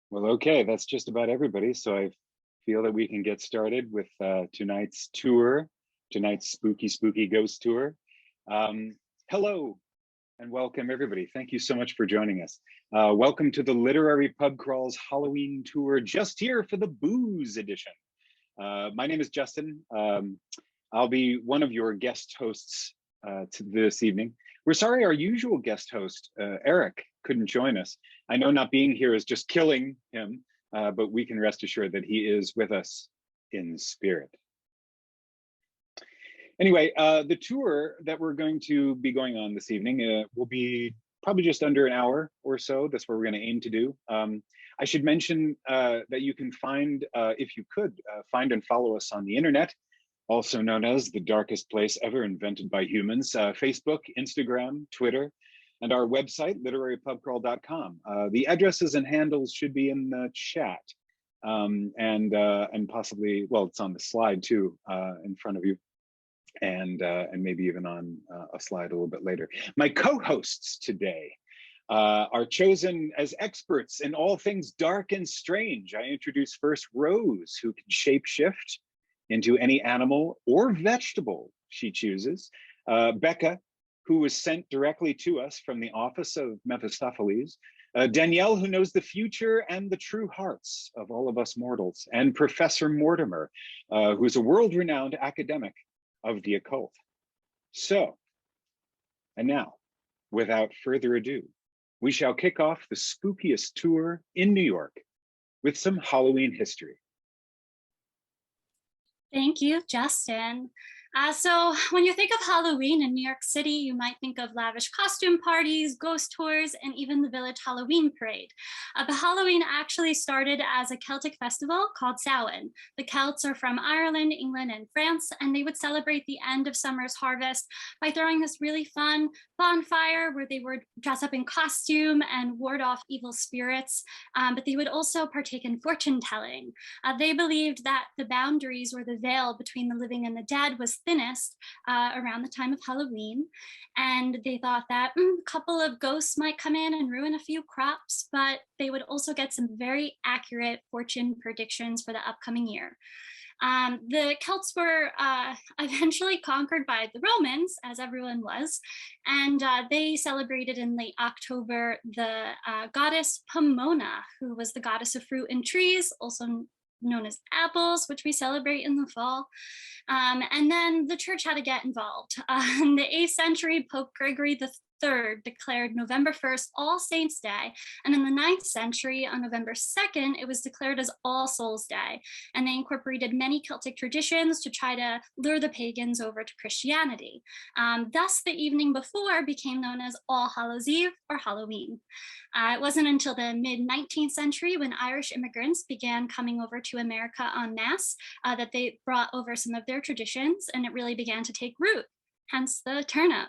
Well, okay, that's just about everybody. So I feel that we can get started with tonight's tour, tonight's spooky ghost tour. Um, Hello and welcome everybody. Thank you so much for joining us. Welcome to the Literary Pub Crawl's Halloween tour, just here for the booze edition. My name is Justin. I'll be one of your guest hosts this evening. We're sorry our usual guest host, Eric, couldn't join us. I know not being here is just killing him, but we can rest assured that he is with us in spirit. Anyway, the tour that we're going to be going on this evening will be probably just under an hour or so. That's what we're going to aim to do. I should mention that you can find, if you could, find and follow us on the internet, also known as the darkest place ever invented by humans, Facebook, Instagram, Twitter, and our website, literarypubcrawl.com. The addresses and handles should be in the chat, and possibly, well, it's on the slide too, in front of you, and maybe even on a slide a little bit later. My co-hosts today are chosen as experts in all things dark and strange. I introduce first Rose, who can shapeshift into any animal or vegetable she chooses. Becca, who was sent directly to us from the office of Mephistopheles. Danielle, who knows the future and the true hearts of all of us mortals. And Professor Mortimer, who's a world-renowned academic of the occult. So, and now, without further ado, we shall kick off the spookiest tour in New York with some Halloween history. Thank you, Justin. So when you think of Halloween in New York City, you might think of lavish costume parties, ghost tours, and even the village Halloween parade. But Halloween actually started as a Celtic festival called Samhain. The Celts are from Ireland, England, and France, and they would celebrate the end of summer's harvest by throwing this really fun bonfire where they would dress up in costume and ward off evil spirits, but they would also partake in fortune telling. They believed that the boundaries or the veil between the living and the dead was thinnest around the time of Halloween. And they thought that a couple of ghosts might come in and ruin a few crops, but they would also get some very accurate fortune predictions for the upcoming year. The Celts were eventually conquered by the Romans, as everyone was, and they celebrated in late October the goddess Pomona, who was the goddess of fruit and trees, also known as apples, which we celebrate in the fall. And then the church had to get involved. In the 8th century, Pope Gregory III declared November 1st All Saints' Day. And in the 9th century, on November 2nd, it was declared as All Souls' Day. And they incorporated many Celtic traditions to try to lure the pagans over to Christianity. Thus, the evening before became known as All Hallows' Eve or Halloween. It wasn't until the mid-19th century when Irish immigrants began coming over to America en masse that they brought over some of their traditions, and it really began to take root, hence the turnup.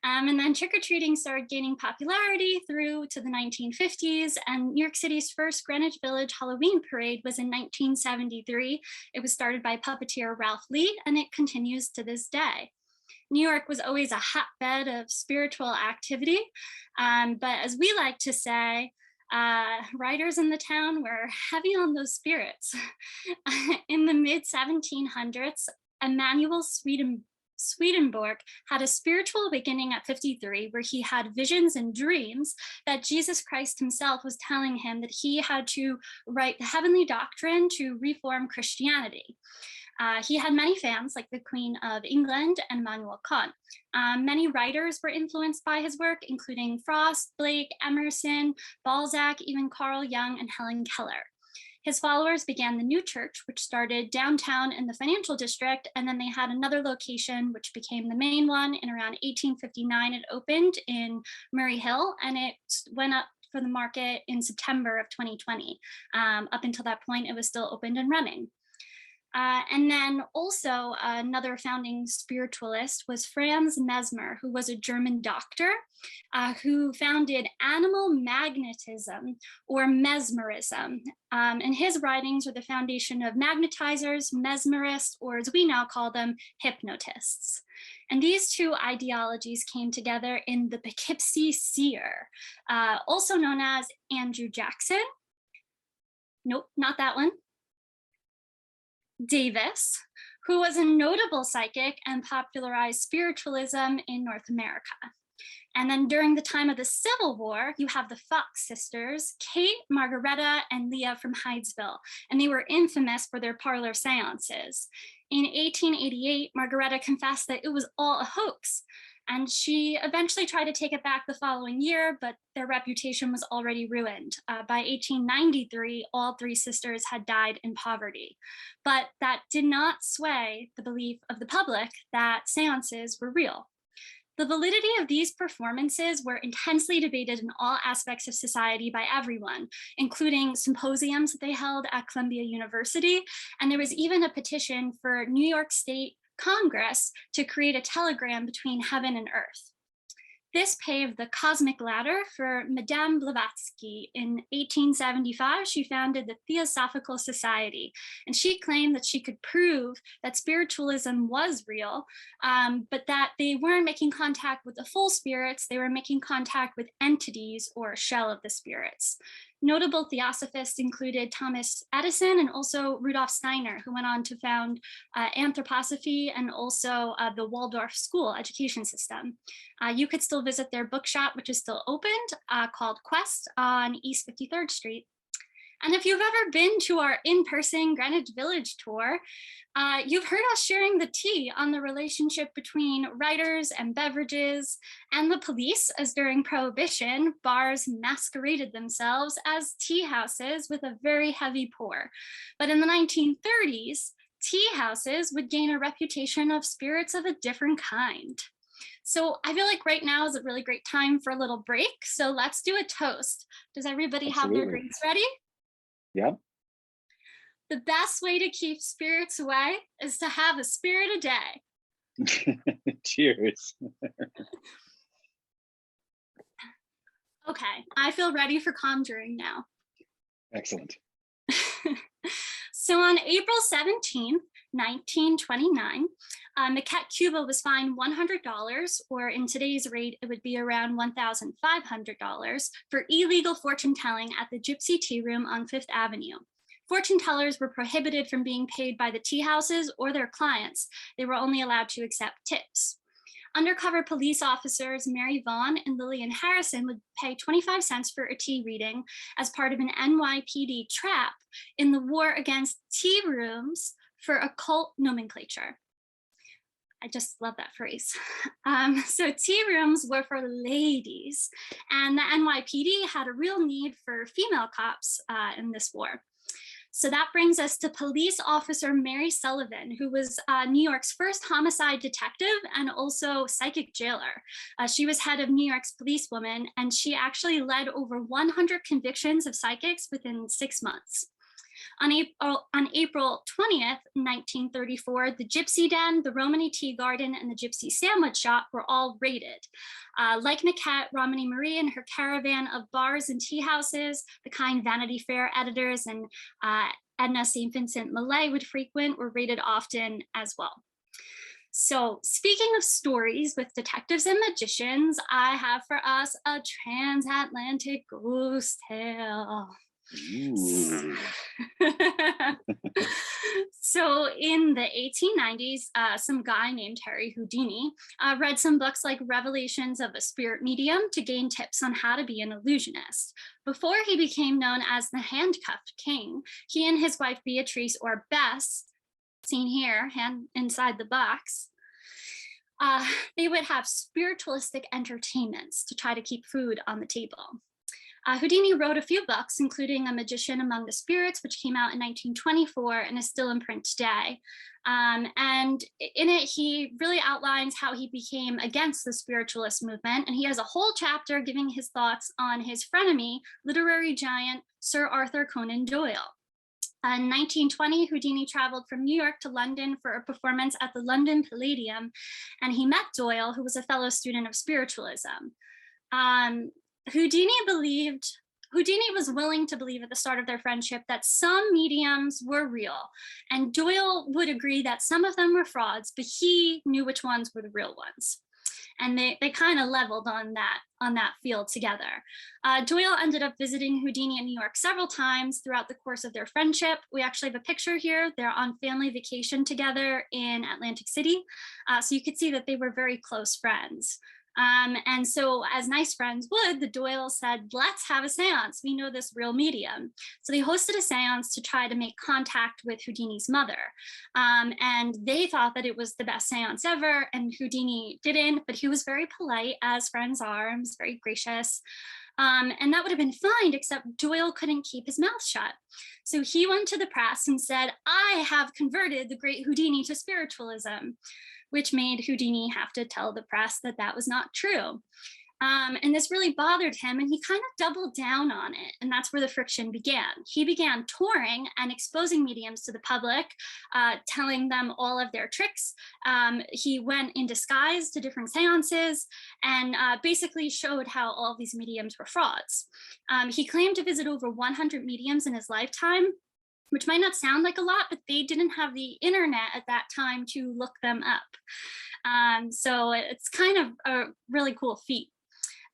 And then trick-or-treating started gaining popularity through to the 1950s, and New York City's first Greenwich Village Halloween parade was in 1973. It was started by puppeteer Ralph Lee, and it continues to this day. New York was always a hotbed of spiritual activity, but as we like to say, writers in the town were heavy on those spirits. In the mid-1700s, Emanuel Swedenborg had a spiritual awakening at 53, where he had visions and dreams that Jesus Christ himself was telling him that he had to write the heavenly doctrine to reform Christianity. He had many fans, like the Queen of England and Immanuel Kant. Many writers were influenced by his work, including Frost, Blake, Emerson, Balzac, even Carl Jung, and Helen Keller. His followers began the new church, which started downtown in the financial district, and then they had another location, which became the main one. In around 1859, it opened in Murray Hill, and it went up for the market in September of 2020. Up until that point, it was still opened and running. And then also another founding spiritualist was Franz Mesmer, who was a German doctor who founded animal magnetism or mesmerism. And his writings were the foundation of magnetizers, mesmerists, or as we now call them, hypnotists. And these two ideologies came together in the Poughkeepsie Seer, also known as Andrew Jackson. Nope, not that one. Davis, who was a notable psychic and popularized spiritualism in North America. And then during the time of the Civil War, you have the Fox sisters, Kate, Margaretta, and Leah from Hydesville, and they were infamous for their parlor seances. In 1888, Margaretta confessed that it was all a hoax, and she eventually tried to take it back the following year, but their reputation was already ruined. By 1893, all three sisters had died in poverty, but that did not sway the belief of the public that seances were real. The validity of these performances were intensely debated in all aspects of society by everyone, including symposiums that they held at Columbia University. And there was even a petition for New York State Congress to create a telegram between heaven and earth. This paved the cosmic ladder for Madame Blavatsky. In 1875, she founded the Theosophical Society, and she claimed that she could prove that spiritualism was real, but that they weren't making contact with the full spirits, they were making contact with entities or a shell of the spirits. Notable theosophists included Thomas Edison and also Rudolf Steiner, who went on to found anthroposophy and also the Waldorf school education system. You could still visit their bookshop, which is still opened, called Quest on East 53rd Street. And if you've ever been to our in-person Greenwich Village tour, you've heard us sharing the tea on the relationship between writers and beverages and the police, as during Prohibition, bars masqueraded themselves as tea houses with a very heavy pour. But in the 1930s, tea houses would gain a reputation of spirits of a different kind. So I feel like right now is a really great time for a little break. So let's do a toast. Does everybody have their drinks ready? Yeah. The best way to keep spirits away is to have a spirit a day. Cheers. Okay, I feel ready for conjuring now. Excellent. So on April 17th, 1929, Maquette Cuba was fined $100, or in today's rate, it would be around $1,500 for illegal fortune telling at the Gypsy Tea Room on Fifth Avenue. Fortune tellers were prohibited from being paid by the tea houses or their clients. They were only allowed to accept tips. Undercover police officers Mary Vaughn and Lillian Harrison would pay 25 cents for a tea reading as part of an NYPD trap in the war against tea rooms for occult nomenclature. I just love that phrase. So tea rooms were for ladies, and the NYPD had a real need for female cops in this war. So that brings us to police officer Mary Sullivan, who was New York's first homicide detective and also psychic jailer. She was head of New York's policewomen, and she actually led over 100 convictions of psychics within 6 months. On April 20th, 1934, the Gypsy Den, the Romany Tea Garden, and the Gypsy Sandwich Shop were all raided. Like Maquette, Romany Marie and her caravan of bars and tea houses, the kind Vanity Fair editors and Edna St. Vincent Millay would frequent, were raided often as well. So speaking of stories with detectives and magicians, I have for us a transatlantic ghost tale. So in the 1890s, some guy named Harry Houdini read some books like Revelations of a Spirit Medium to gain tips on how to be an illusionist. Before he became known as the Handcuffed King, he and his wife Beatrice, or Bess, seen here, hand inside the box, they would have spiritualistic entertainments to try to keep food on the table. Houdini wrote a few books, including A Magician Among the Spirits, which came out in 1924 and is still in print today. And in it, he really outlines how he became against the spiritualist movement. And he has a whole chapter giving his thoughts on his frenemy, literary giant Sir Arthur Conan Doyle. In 1920, Houdini traveled from New York to London for a performance at the London Palladium, and he met Doyle, who was a fellow student of spiritualism. Houdini was willing to believe at the start of their friendship that some mediums were real, and Doyle would agree that some of them were frauds, but he knew which ones were the real ones. and they kind of leveled on that field together. Doyle ended up visiting Houdini in New York several times throughout the course of their friendship. We actually have a picture here. They're on family vacation together in Atlantic City. So you could see that they were very close friends. And so as nice friends would, the Doyles said, let's have a seance. We know this real medium. So they hosted a seance to try to make contact with Houdini's mother. And they thought that it was the best seance ever, and Houdini didn't, but he was very polite, as friends are, and was very gracious. And that would have been fine, except Doyle couldn't keep his mouth shut. So he went to the press and said, I have converted the great Houdini to spiritualism, which made Houdini have to tell the press that that was not true. And this really bothered him, and he kind of doubled down on it. And that's where the friction began. He began touring and exposing mediums to the public, telling them all of their tricks. He went in disguise to different seances and basically showed how all of these mediums were frauds. He claimed to visit over 100 mediums in his lifetime, which might not sound like a lot, but they didn't have the internet at that time to look them up. So it's kind of a really cool feat.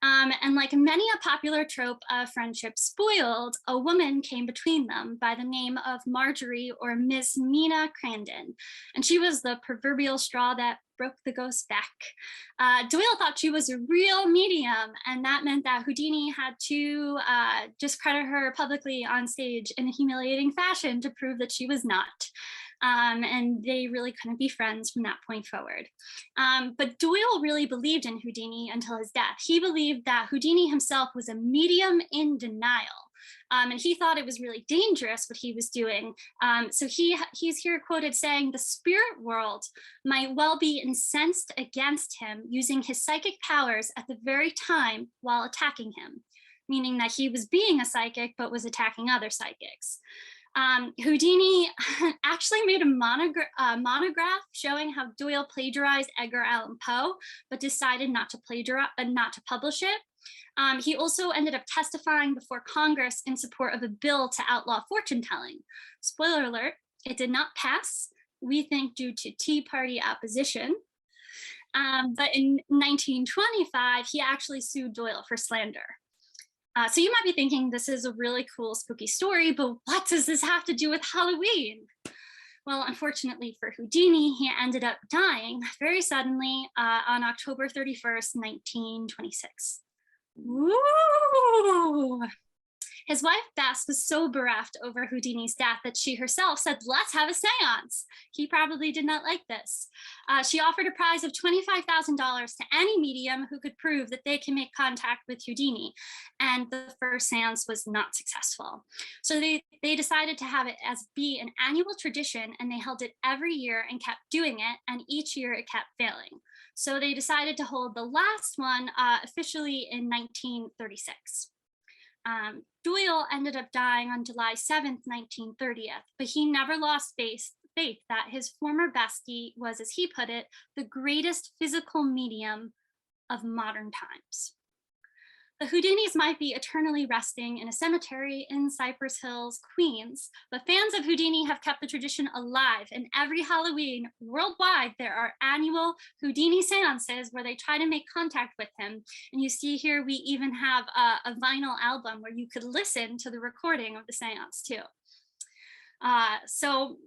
And like many a popular trope of friendship spoiled, a woman came between them by the name of Marjorie, or Miss Nina Crandon. And she was the proverbial straw that broke the ghost's back. Doyle thought she was a real medium, and that meant that Houdini had to discredit her publicly on stage in a humiliating fashion to prove that she was not. And they really couldn't be friends from that point forward. But Doyle really believed in Houdini until his death. He believed that Houdini himself was a medium in denial. And he thought it was really dangerous what he was doing. So he's here quoted saying, the spirit world might well be incensed against him using his psychic powers at the very time while attacking him, meaning that he was being a psychic but was attacking other psychics. Houdini actually made a monograph showing how Doyle plagiarized Edgar Allan Poe, but decided not to publish it. He also ended up testifying before Congress in support of a bill to outlaw fortune telling. Spoiler alert, it did not pass, we think due to Tea Party opposition. But in 1925, he actually sued Doyle for slander. So you might be thinking this is a really cool, spooky story, but what does this have to do with Halloween? Well, unfortunately for Houdini, he ended up dying very suddenly on October 31st, 1926. Woo! His wife, Bess, was so bereft over Houdini's death that she herself said, let's have a seance. He probably did not like this. She offered a prize of $25,000 to any medium who could prove that they can make contact with Houdini. And the first seance was not successful. So they decided to have it as be an annual tradition, and they held it every year and kept doing it. And each year it kept failing. So they decided to hold the last one officially in 1936. Doyle ended up dying on July 7th, 1930, but he never lost faith that his former bestie was, as he put it, the greatest physical medium of modern times. The Houdinis might be eternally resting in a cemetery in Cypress Hills, Queens, but fans of Houdini have kept the tradition alive, and every Halloween worldwide, there are annual Houdini seances where they try to make contact with him. And you see here, we even have a vinyl album where you could listen to the recording of the seance too. So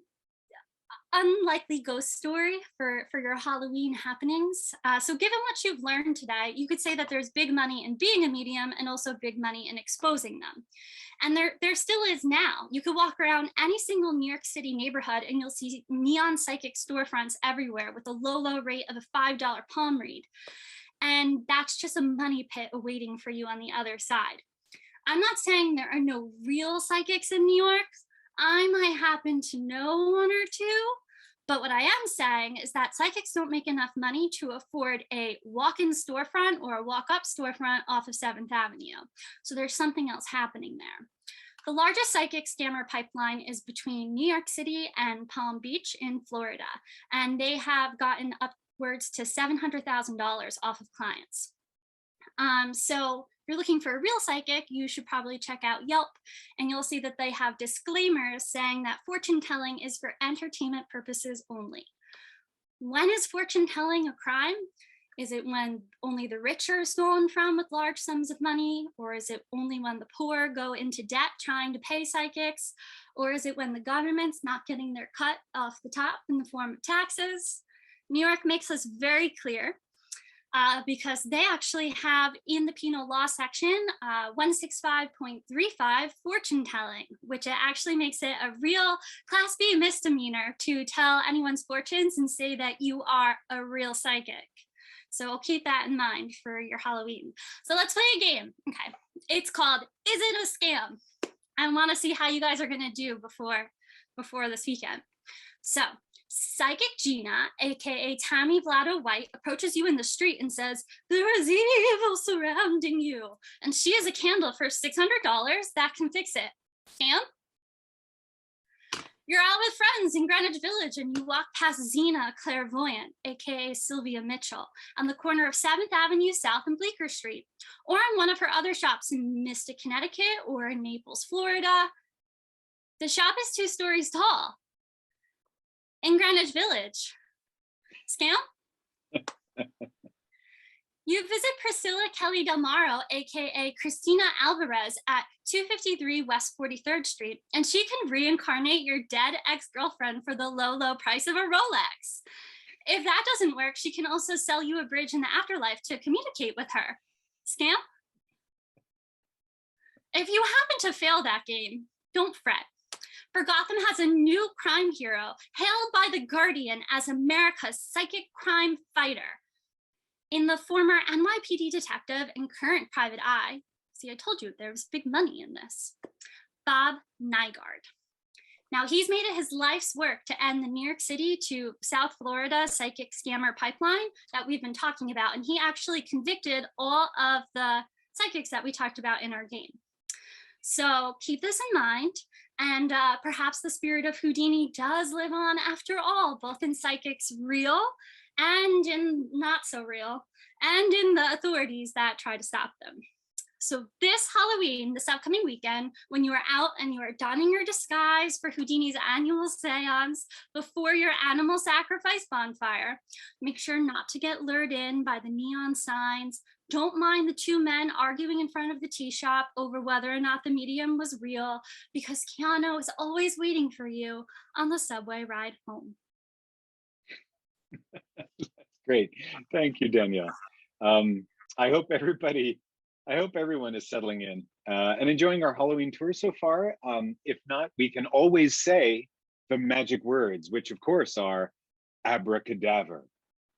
unlikely ghost story for your Halloween happenings. So given what you've learned today, you could say that there's big money in being a medium and also big money in exposing them. And there still is now. You could walk around any single New York City neighborhood and you'll see neon psychic storefronts everywhere with a low rate of a $5 palm read. And that's just a money pit awaiting for you on the other side. I'm not saying there are no real psychics in New York. I might happen to know one or two, but what I am saying is that psychics don't make enough money to afford a walk-in storefront or a walk-up storefront off of 7th Avenue. So there's something else happening there. The largest psychic scammer pipeline is between New York City and Palm Beach in Florida, and they have gotten upwards to $700,000 off of clients. So if you're looking for a real psychic, you should probably check out Yelp, and you'll see that they have disclaimers saying that fortune telling is for entertainment purposes only. When is fortune telling a crime? Is it when only the rich are stolen from with large sums of money? Or is it only when the poor go into debt trying to pay psychics? Or is it when the government's not getting their cut off the top in the form of taxes? New York makes this very clear because they actually have in the penal law section 165.35 fortune telling, which it actually makes it a real Class B misdemeanor to tell anyone's fortunes and say that you are a real psychic. So I'll keep that in mind for your Halloween. So let's play a game. Okay, it's called Is It a Scam? I want to see how you guys are going to do before this weekend. So Psychic Gina, aka Tammy Vlado White, approaches you in the street and says, "There is evil surrounding you." And she has a candle for $600 that can fix it. Scam? You're out with friends in Greenwich Village and you walk past Zena Clairvoyant, aka Sylvia Mitchell, on the corner of 7th Avenue South and Bleecker Street, or in one of her other shops in Mystic, Connecticut, or in Naples, Florida. The shop is 2 stories tall in Greenwich Village. Scam? You visit Priscilla Kelly Del Maro, aka Christina Alvarez, at 253 West 43rd Street, and she can reincarnate your dead ex-girlfriend for the low, low price of a Rolex. If that doesn't work, she can also sell you a bridge in the afterlife to communicate with her. Scam? If you happen to fail that game, don't fret. For Gotham has a new crime hero, hailed by The Guardian as America's psychic crime fighter. In the former NYPD detective and current private eye, see, I told you there was big money in this, Bob Nygaard. Now, he's made it his life's work to end the New York City to South Florida psychic scammer pipeline that we've been talking about, and he actually convicted all of the psychics that we talked about in our game. So keep this in mind, and perhaps the spirit of Houdini does live on after all, both in psychics real and in not so real, and in the authorities that try to stop them. So this Halloween, this upcoming weekend, when you are out and you are donning your disguise for Houdini's annual seance before your animal sacrifice bonfire, make sure not to get lured in by the neon signs. Don't mind the 2 men arguing in front of the tea shop over whether or not the medium was real, because Keanu is always waiting for you on the subway ride home. Great. Thank you, Danielle. I hope everyone is settling in and enjoying our Halloween tour so far. If not, we can always say the magic words, which of course are abracadabra,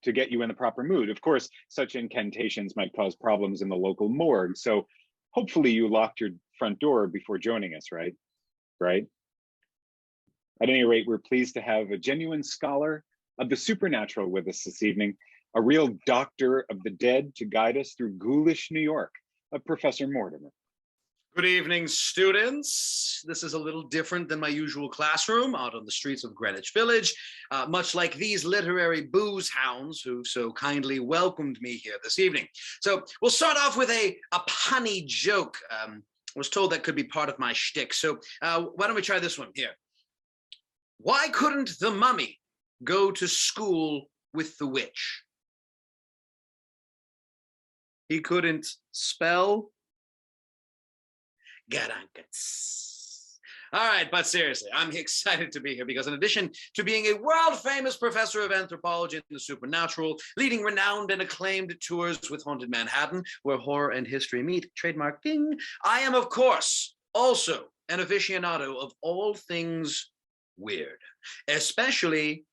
to get you in the proper mood. Of course, such incantations might cause problems in the local morgue. So hopefully you locked your front door before joining us, right? At any rate, we're pleased to have a genuine scholar of the supernatural with us this evening, a real doctor of the dead to guide us through ghoulish New York, Professor Mortimer. Good evening, students. This is a little different than my usual classroom out on the streets of Greenwich Village, much like these literary booze hounds who so kindly welcomed me here this evening. So we'll start off with a punny joke. I was told that could be part of my shtick. So why don't we try this one here? Why couldn't the mummy go to school with the witch? He couldn't spell Garankats. All right, but seriously, I'm excited to be here because in addition to being a world-famous professor of anthropology and the supernatural, leading renowned and acclaimed tours with Haunted Manhattan, where horror and history meet, trademark ding, I am, of course, also an aficionado of all things weird, especially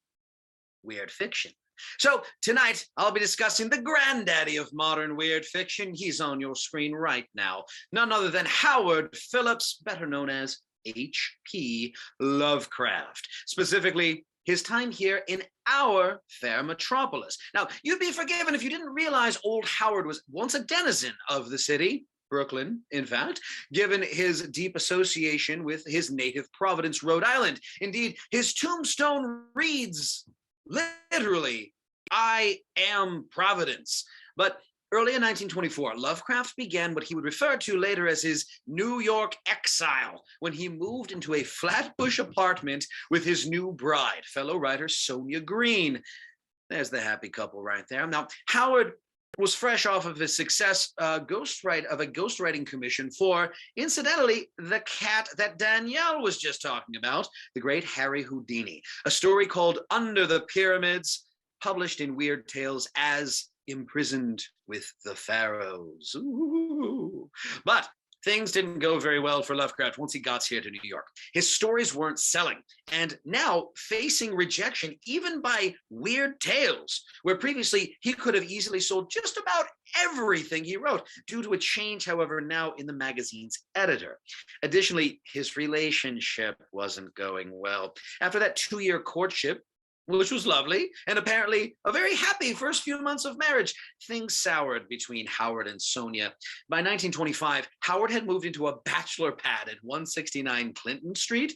weird fiction. So tonight, I'll be discussing the granddaddy of modern weird fiction. He's on your screen right now. None other than Howard Phillips, better known as H.P. Lovecraft. Specifically, his time here in our fair metropolis. Now, you'd be forgiven if you didn't realize old Howard was once a denizen of the city, Brooklyn, in fact, given his deep association with his native Providence, Rhode Island. Indeed, his tombstone reads, literally, I am Providence. But early in 1924, Lovecraft began what he would refer to later as his New York exile when he moved into a Flatbush apartment with his new bride, fellow writer Sonia Green. There's the happy couple right there. Now, Howard was fresh off of his success ghostwriting commission for, incidentally, the cat that Danielle was just talking about, the great Harry Houdini, a story called Under the Pyramids, published in Weird Tales as Imprisoned with the Pharaohs. Ooh. But things didn't go very well for Lovecraft once he got here to New York. His stories weren't selling, and now facing rejection even by Weird Tales, where previously he could have easily sold just about everything he wrote, due to a change, however, now in the magazine's editor. Additionally, his relationship wasn't going well. After that 2-year courtship, which was lovely, and apparently a very happy first few months of marriage, things soured between Howard and Sonia. By 1925, Howard had moved into a bachelor pad at 169 Clinton Street.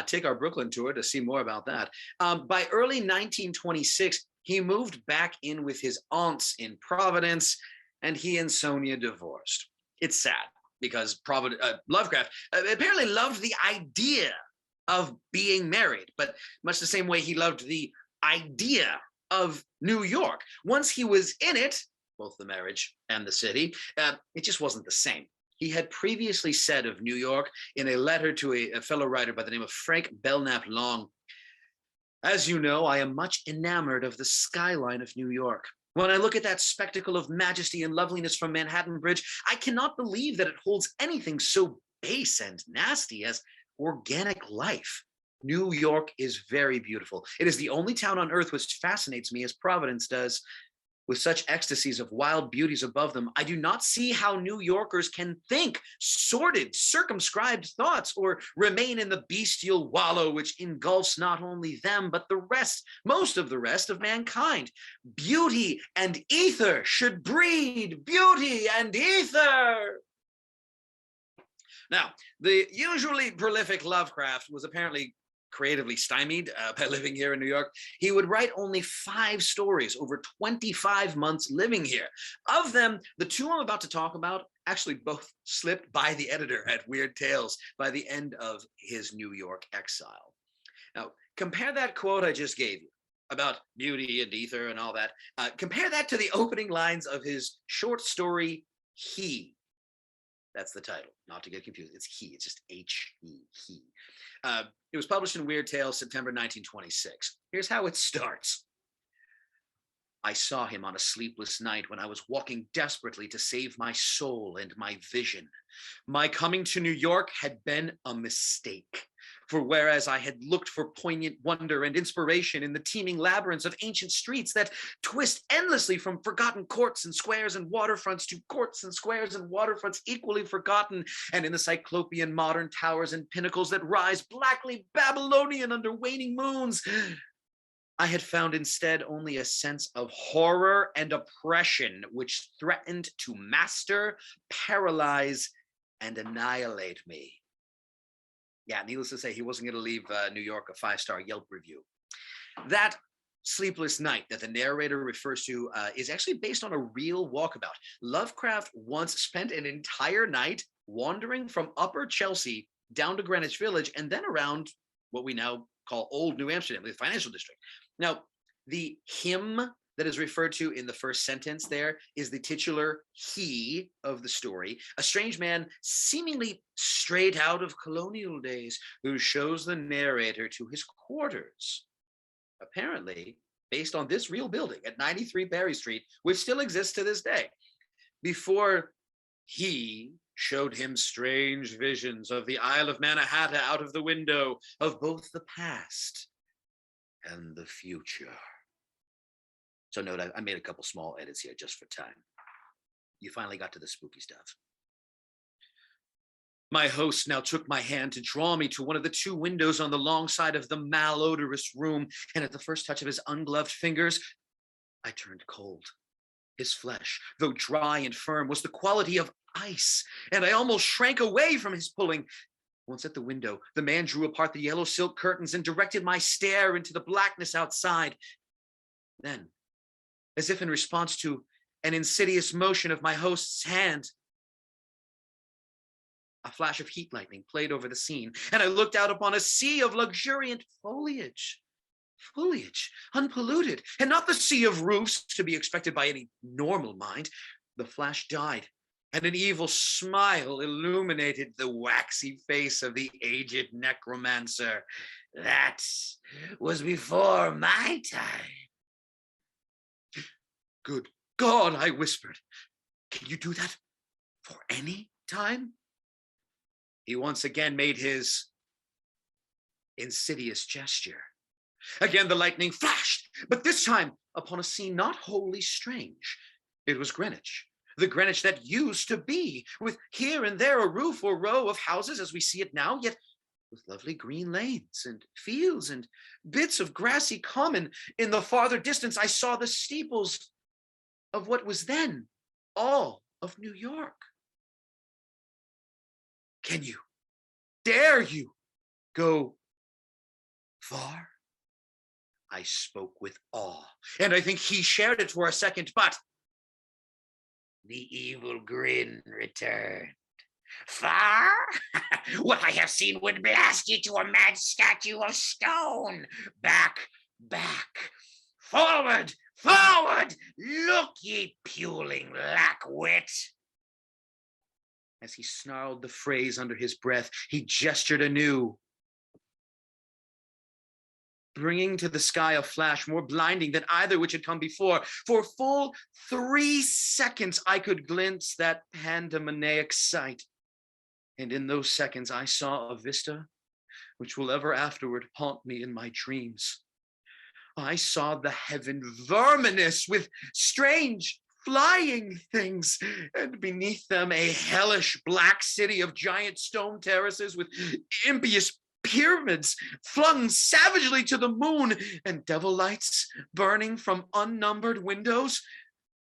Take our Brooklyn tour to see more about that. By early 1926, he moved back in with his aunts in Providence, and he and Sonia divorced. It's sad, because Lovecraft apparently loved the idea of being married, but much the same way he loved the idea of New York. Once he was in it, both the marriage and the city, it just wasn't the same. He had previously said of New York in a letter to a fellow writer by the name of Frank Belknap Long, "As you know, I am much enamored of the skyline of New York. When I look at that spectacle of majesty and loveliness from Manhattan Bridge, I cannot believe that it holds anything so base and nasty as organic life. New York is very beautiful. It is the only town on earth which fascinates me as Providence does. With such ecstasies of wild beauties above them, I do not see how New Yorkers can think sordid, circumscribed thoughts, or remain in the bestial wallow which engulfs not only them, but the rest, most of the rest of mankind. Beauty and ether should breed beauty and ether." Now, the usually prolific Lovecraft was apparently creatively stymied by living here in New York. He would write only 5 stories over 25 months living here. Of them, the 2 I'm about to talk about actually both slipped by the editor at Weird Tales by the end of his New York exile. Now, compare that quote I just gave you about beauty and ether and all that. Compare that to the opening lines of his short story, He. That's the title, not to get confused. It's He, it's just H-E, He. It was published in Weird Tales, September 1926. Here's how it starts. "I saw him on a sleepless night when I was walking desperately to save my soul and my vision. My coming to New York had been a mistake. For whereas I had looked for poignant wonder and inspiration in the teeming labyrinths of ancient streets that twist endlessly from forgotten courts and squares and waterfronts to courts and squares and waterfronts equally forgotten, and in the cyclopean modern towers and pinnacles that rise blackly Babylonian under waning moons, I had found instead only a sense of horror and oppression which threatened to master, paralyze, and annihilate me." Yeah, needless to say, he wasn't going to leave New York a 5-star Yelp review. That sleepless night that the narrator refers to is actually based on a real walkabout. Lovecraft once spent an entire night wandering from Upper Chelsea down to Greenwich Village and then around what we now call Old New Amsterdam, the financial district. Now, the him that is referred to in the first sentence there is the titular he of the story, a strange man seemingly straight out of colonial days who shows the narrator to his quarters. Apparently, based on this real building at 93 Berry Street, which still exists to this day. Before he showed him strange visions of the Isle of Mannahatta out of the window of both the past and the future. So note, I made a couple small edits here just for time. You finally got to the spooky stuff. My host now took my hand to draw me to one of the 2 windows on the long side of the malodorous room, and at the first touch of his ungloved fingers, I turned cold. His flesh, though dry and firm, was the quality of ice, and I almost shrank away from his pulling. Once at the window, the man drew apart the yellow silk curtains and directed my stare into the blackness outside. Then, as if in response to an insidious motion of my host's hand, a flash of heat lightning played over the scene, and I looked out upon a sea of luxuriant foliage. foliage, unpolluted, and not the sea of roofs to be expected by any normal mind. The flash died, and an evil smile illuminated the waxy face of the aged necromancer. That was before my time. Good God, I whispered. Can you do that for any time? He once again made his insidious gesture. Again, the lightning flashed, but this time upon a scene not wholly strange. It was Greenwich, the Greenwich that used to be, with here and there a roof or row of houses as we see it now, yet with lovely green lanes and fields and bits of grassy common. In the farther distance, I saw the steeples of what was then all of New York. Can you, dare you, go far? I spoke with awe, and I think he shared it for a second, but the evil grin returned. Far? What I have seen would blast you to a mad statue of stone. Back, back, forward, forward! Look, ye puling lack-wit! As he snarled the phrase under his breath, he gestured anew, bringing to the sky a flash more blinding than either which had come before. For full 3 seconds, I could glimpse that pandemoniac sight. And in those seconds, I saw a vista which will ever afterward haunt me in my dreams. I saw the heaven verminous with strange flying things, and beneath them a hellish black city of giant stone terraces with impious pyramids flung savagely to the moon, and devil lights burning from unnumbered windows.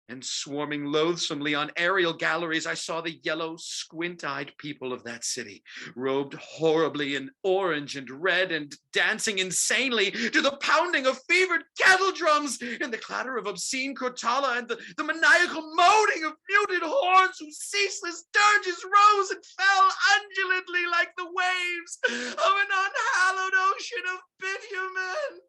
And swarming loathsomely on aerial galleries, I saw the yellow, squint-eyed people of that city, robed horribly in orange and red and dancing insanely to the pounding of fevered kettle drums and the clatter of obscene crotala and the maniacal moaning of muted horns whose ceaseless dirges rose and fell undulately like the waves of an unhallowed ocean of bitumen.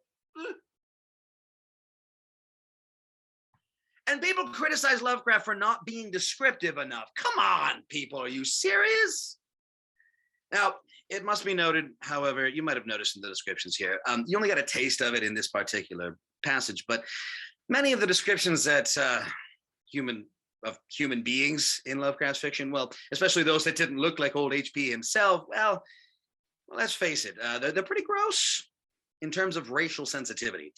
And people criticize Lovecraft for not being descriptive enough. Come on, people, are you serious? Now, it must be noted, however, you might have noticed in the descriptions here, you only got a taste of it in this particular passage, but many of the descriptions that human beings in Lovecraft's fiction, well, especially those that didn't look like old HP himself, well, let's face it, they're pretty gross in terms of racial sensitivity.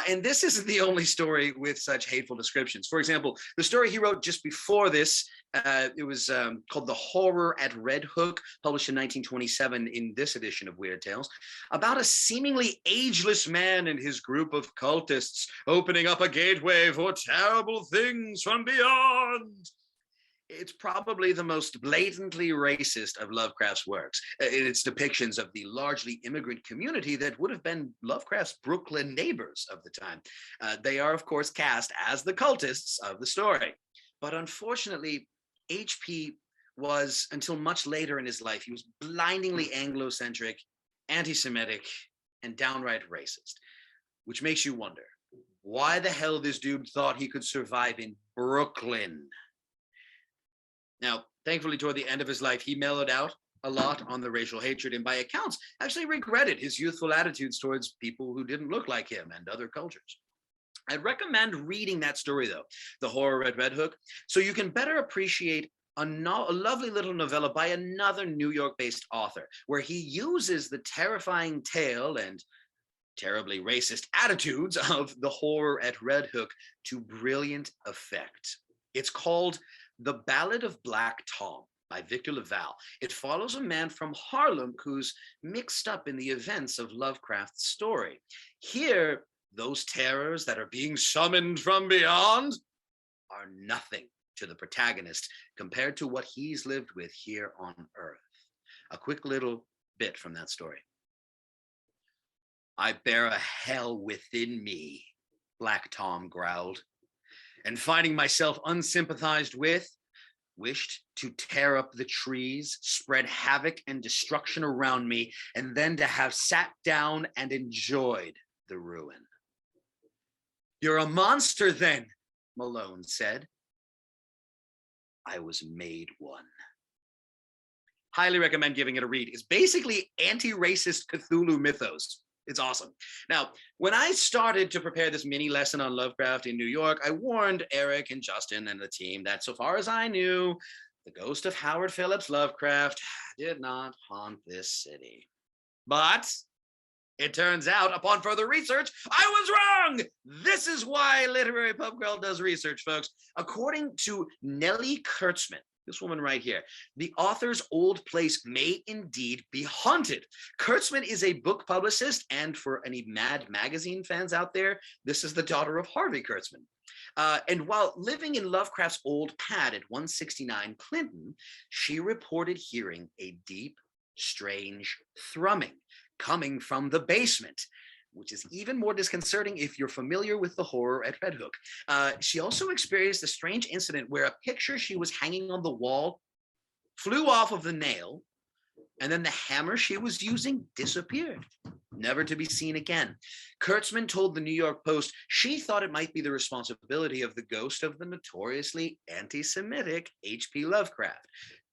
And this isn't the only story with such hateful descriptions. For example, the story he wrote just before this, it was called The Horror at Red Hook, published in 1927 in this edition of Weird Tales, about a seemingly ageless man and his group of cultists opening up a gateway for terrible things from beyond. It's probably the most blatantly racist of Lovecraft's works in its depictions of the largely immigrant community that would have been Lovecraft's Brooklyn neighbors of the time. They are, of course, cast as the cultists of the story. But unfortunately, H.P. was, until much later in his life, he was blindingly Anglo-centric, anti-Semitic, and downright racist, which makes you wonder, why the hell this dude thought he could survive in Brooklyn? Now, thankfully, toward the end of his life, he mellowed out a lot on the racial hatred and by accounts actually regretted his youthful attitudes towards people who didn't look like him and other cultures. I'd recommend reading that story, though, The Horror at Red Hook, so you can better appreciate a lovely little novella by another New York-based author, where he uses the terrifying tale and terribly racist attitudes of The Horror at Red Hook to brilliant effect. It's called The Ballad of Black Tom by Victor LaValle. It follows a man from Harlem who's mixed up in the events of Lovecraft's story. Here, those terrors that are being summoned from beyond are nothing to the protagonist compared to what he's lived with here on Earth. A quick little bit from that story. I bear a hell within me, Black Tom growled, and finding myself unsympathized with, wished to tear up the trees, spread havoc and destruction around me, and then to have sat down and enjoyed the ruin. You're a monster then, Malone said. I was made one. Highly recommend giving it a read. It's basically anti-racist Cthulhu mythos. It's awesome. Now, when I started to prepare this mini lesson on Lovecraft in New York, I warned Eric and Justin and the team that so far as I knew, the ghost of Howard Phillips Lovecraft did not haunt this city. But it turns out, upon further research, I was wrong! This is why Literary Pub Crawl does research, folks. According to Nellie Kurtzman, this woman right here, the author's old place may indeed be haunted. Kurtzman is a book publicist, and for any Mad Magazine fans out there, this is the daughter of Harvey Kurtzman. And while living in Lovecraft's old pad at 169 Clinton, she reported hearing a deep, strange thrumming coming from the basement, which is even more disconcerting if you're familiar with the horror at Red Hook. She also experienced a strange incident where a picture she was hanging on the wall flew off of the nail, and then the hammer she was using disappeared, never to be seen again. Kurtzman told the New York Post she thought it might be the responsibility of the ghost of the notoriously anti-Semitic H.P. Lovecraft.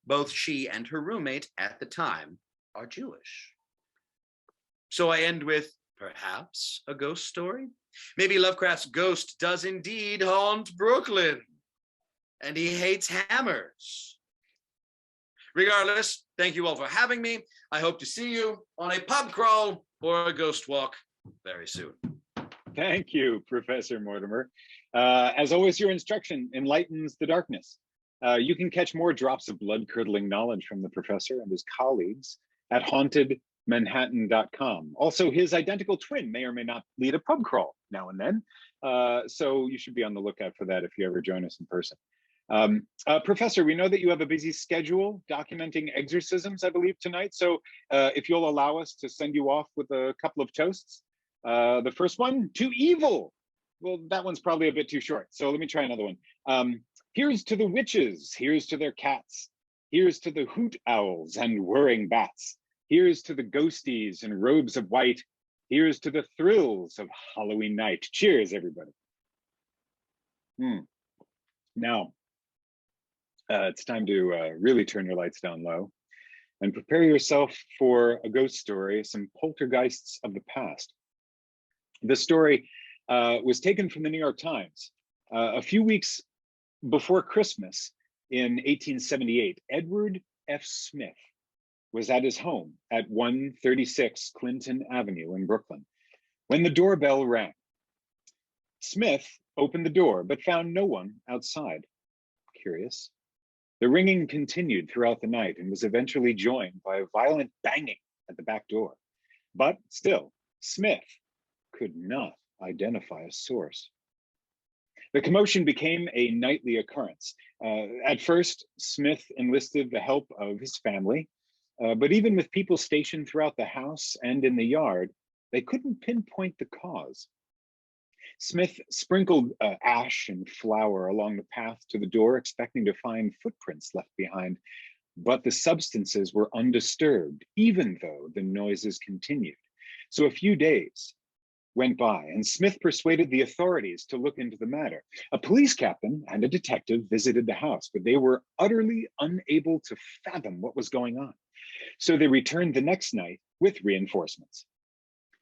Both she and her roommate at the time are Jewish. So I end with perhaps a ghost story? Maybe Lovecraft's ghost does indeed haunt Brooklyn, and he hates hammers. Regardless, thank you all for having me. I hope to see you on a pub crawl or a ghost walk very soon. Thank you, Professor Mortimer. As always, your instruction enlightens the darkness. You can catch more drops of blood-curdling knowledge from the professor and his colleagues at hauntedmanhattan.com. Also, his identical twin may or may not lead a pub crawl now and then. So you should be on the lookout for that if you ever join us in person. Professor, we know that you have a busy schedule documenting exorcisms, I believe, tonight. So if you'll allow us to send you off with a couple of toasts. The first one, to evil. Well, that one's probably a bit too short. So let me try another one. Here's to the witches. Here's to their cats. Here's to the hoot owls and whirring bats. Here's to the ghosties in robes of white. Here's to the thrills of Halloween night. Cheers, everybody. Now, it's time to really turn your lights down low and prepare yourself for a ghost story, some poltergeists of the past. The story was taken from the New York Times. A few weeks before Christmas in 1878, Edward F. Smith was at his home at 136 Clinton Avenue in Brooklyn when the doorbell rang. Smith opened the door but found no one outside. Curious. The ringing continued throughout the night and was eventually joined by a violent banging at the back door. But still, Smith could not identify a source. The commotion became a nightly occurrence. At first, Smith enlisted the help of his family, but even with people stationed throughout the house and in the yard, they couldn't pinpoint the cause. Smith sprinkled ash and flour along the path to the door, expecting to find footprints left behind, but the substances were undisturbed, even though the noises continued. So a few days went by, and Smith persuaded the authorities to look into the matter. A police captain and a detective visited the house, but they were utterly unable to fathom what was going on. So they returned the next night with reinforcements.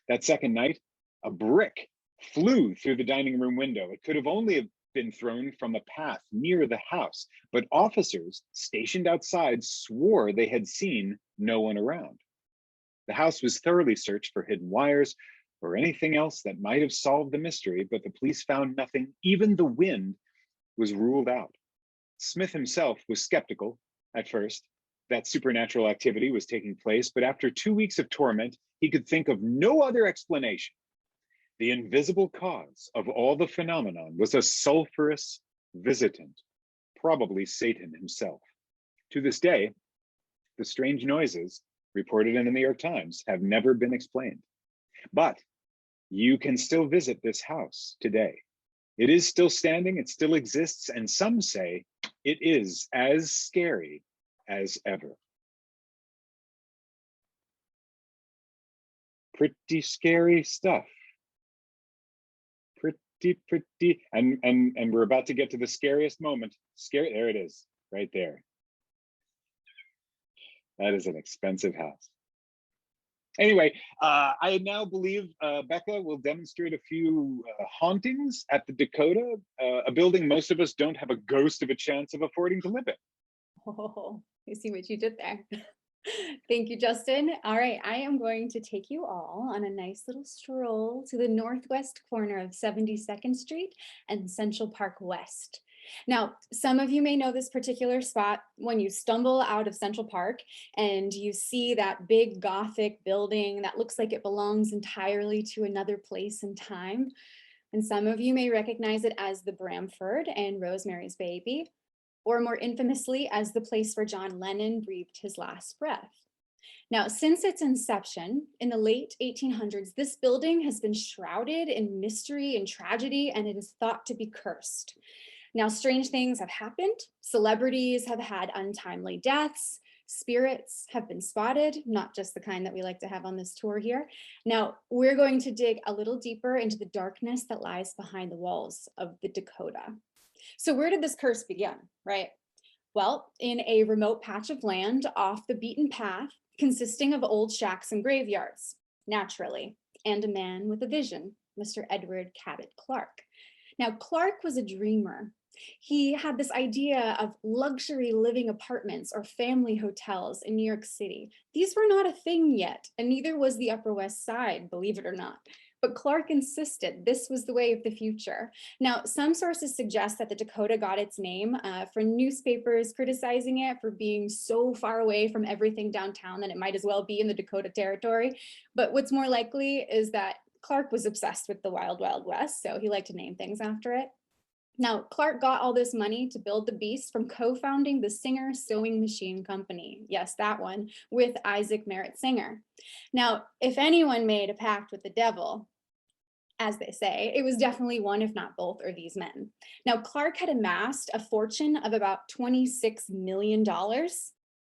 That second night, a brick flew through the dining room window. It could have only been thrown from a path near the house, but officers stationed outside swore they had seen no one around. The house was thoroughly searched for hidden wires or anything else that might have solved the mystery, but the police found nothing. Even the wind was ruled out. Smith himself was skeptical at first that supernatural activity was taking place, but after 2 weeks of torment, he could think of no other explanation. The invisible cause of all the phenomenon was a sulfurous visitant, probably Satan himself. To this day, the strange noises reported in the New York Times have never been explained. But you can still visit this house today. It is still standing, it still exists, and some say it is as scary as ever. Pretty scary stuff, pretty. And we're about to get to the scariest moment. Scary, there it is, right there. That is an expensive house. Anyway, I now believe Becca will demonstrate a few hauntings at the Dakota, a building most of us don't have a ghost of a chance of affording to live in. Oh, I see what you did there. Thank you, Justin. All right, I am going to take you all on a nice little stroll to the northwest corner of 72nd Street and Central Park West. Now, some of you may know this particular spot when you stumble out of Central Park and you see that big Gothic building that looks like it belongs entirely to another place and time. And some of you may recognize it as the Bramford and Rosemary's Baby, or more infamously as the place where John Lennon breathed his last breath. Now, since its inception in the late 1800s, this building has been shrouded in mystery and tragedy, and it is thought to be cursed. Now, strange things have happened. Celebrities have had untimely deaths. Spirits have been spotted, not just the kind that we like to have on this tour here. Now, we're going to dig a little deeper into the darkness that lies behind the walls of the Dakota. So where did this curse begin, right? Well, in a remote patch of land off the beaten path, consisting of old shacks and graveyards, naturally, and a man with a vision, Mr. Edward Cabot Clark. Now, Clark was a dreamer. He had this idea of luxury living apartments or family hotels in New York City. These were not a thing yet, and neither was the Upper West Side, believe it or not. But Clark insisted this was the way of the future. Now, some sources suggest that the Dakota got its name from newspapers criticizing it for being so far away from everything downtown that it might as well be in the Dakota Territory. But what's more likely is that Clark was obsessed with the Wild Wild West, so he liked to name things after it. Now, Clark got all this money to build the Beast from co-founding the Singer Sewing Machine Company. Yes, that one, with Isaac Merritt Singer. Now, if anyone made a pact with the devil, as they say, it was definitely one, if not both, of these men. Now, Clark had amassed a fortune of about $26 million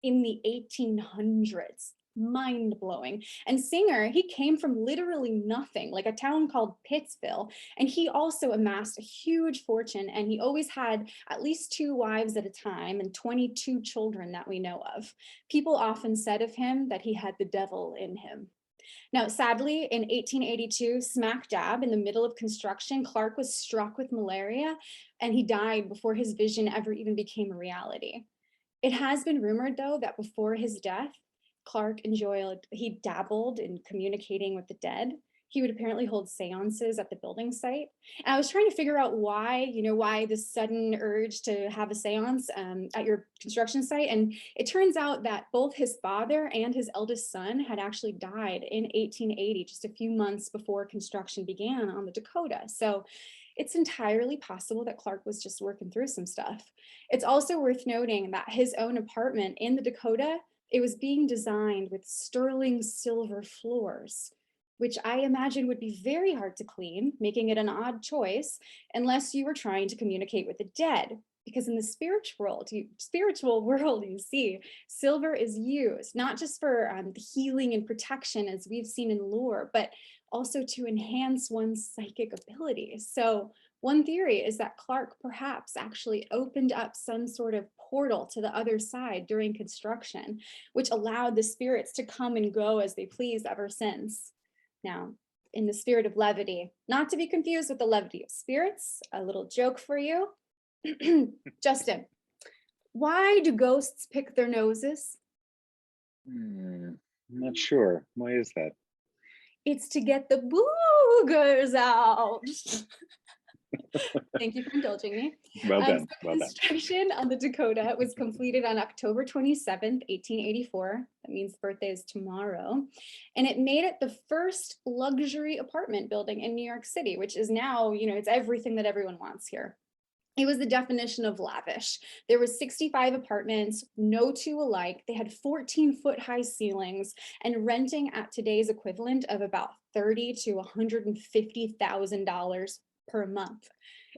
in the 1800s. Mind-blowing. And Singer, he came from literally nothing, like a town called Pittsville, and he also amassed a huge fortune, and he always had at least 2 wives at a time and 22 children that we know of. People often said of him that he had the devil in him. Now, sadly, in 1882, smack dab in the middle of construction, Clark was struck with malaria, and he died before his vision ever even became a reality. It has been rumored, though, that before his death, Clark he dabbled in communicating with the dead. He would apparently hold seances at the building site. And I was trying to figure out why, why this sudden urge to have a seance at your construction site. And it turns out that both his father and his eldest son had actually died in 1880, just a few months before construction began on the Dakota. So it's entirely possible that Clark was just working through some stuff. It's also worth noting that his own apartment in the Dakota, it was being designed with sterling silver floors, which I imagine would be very hard to clean, making it an odd choice, unless you were trying to communicate with the dead. Because in the spiritual world, you see, silver is used not just for the healing and protection as we've seen in lore, but also to enhance one's psychic abilities. So one theory is that Clark perhaps actually opened up some sort of portal to the other side during construction, which allowed the spirits to come and go as they pleased ever since. Now, in the spirit of levity, not to be confused with the levity of spirits, a little joke for you. Justin, why do ghosts pick their noses? I'm not sure. Why is that? It's to get the boogers out. Thank you for indulging me. Well done. So Well done. construction on the Dakota was completed on October 27th, 1884. That means birthday is tomorrow. And it made it the first luxury apartment building in New York City, which is now, it's everything that everyone wants here. It was the definition of lavish. There were 65 apartments, no two alike. They had 14-foot high ceilings and renting at today's equivalent of about $30,000 to $150,000 per month.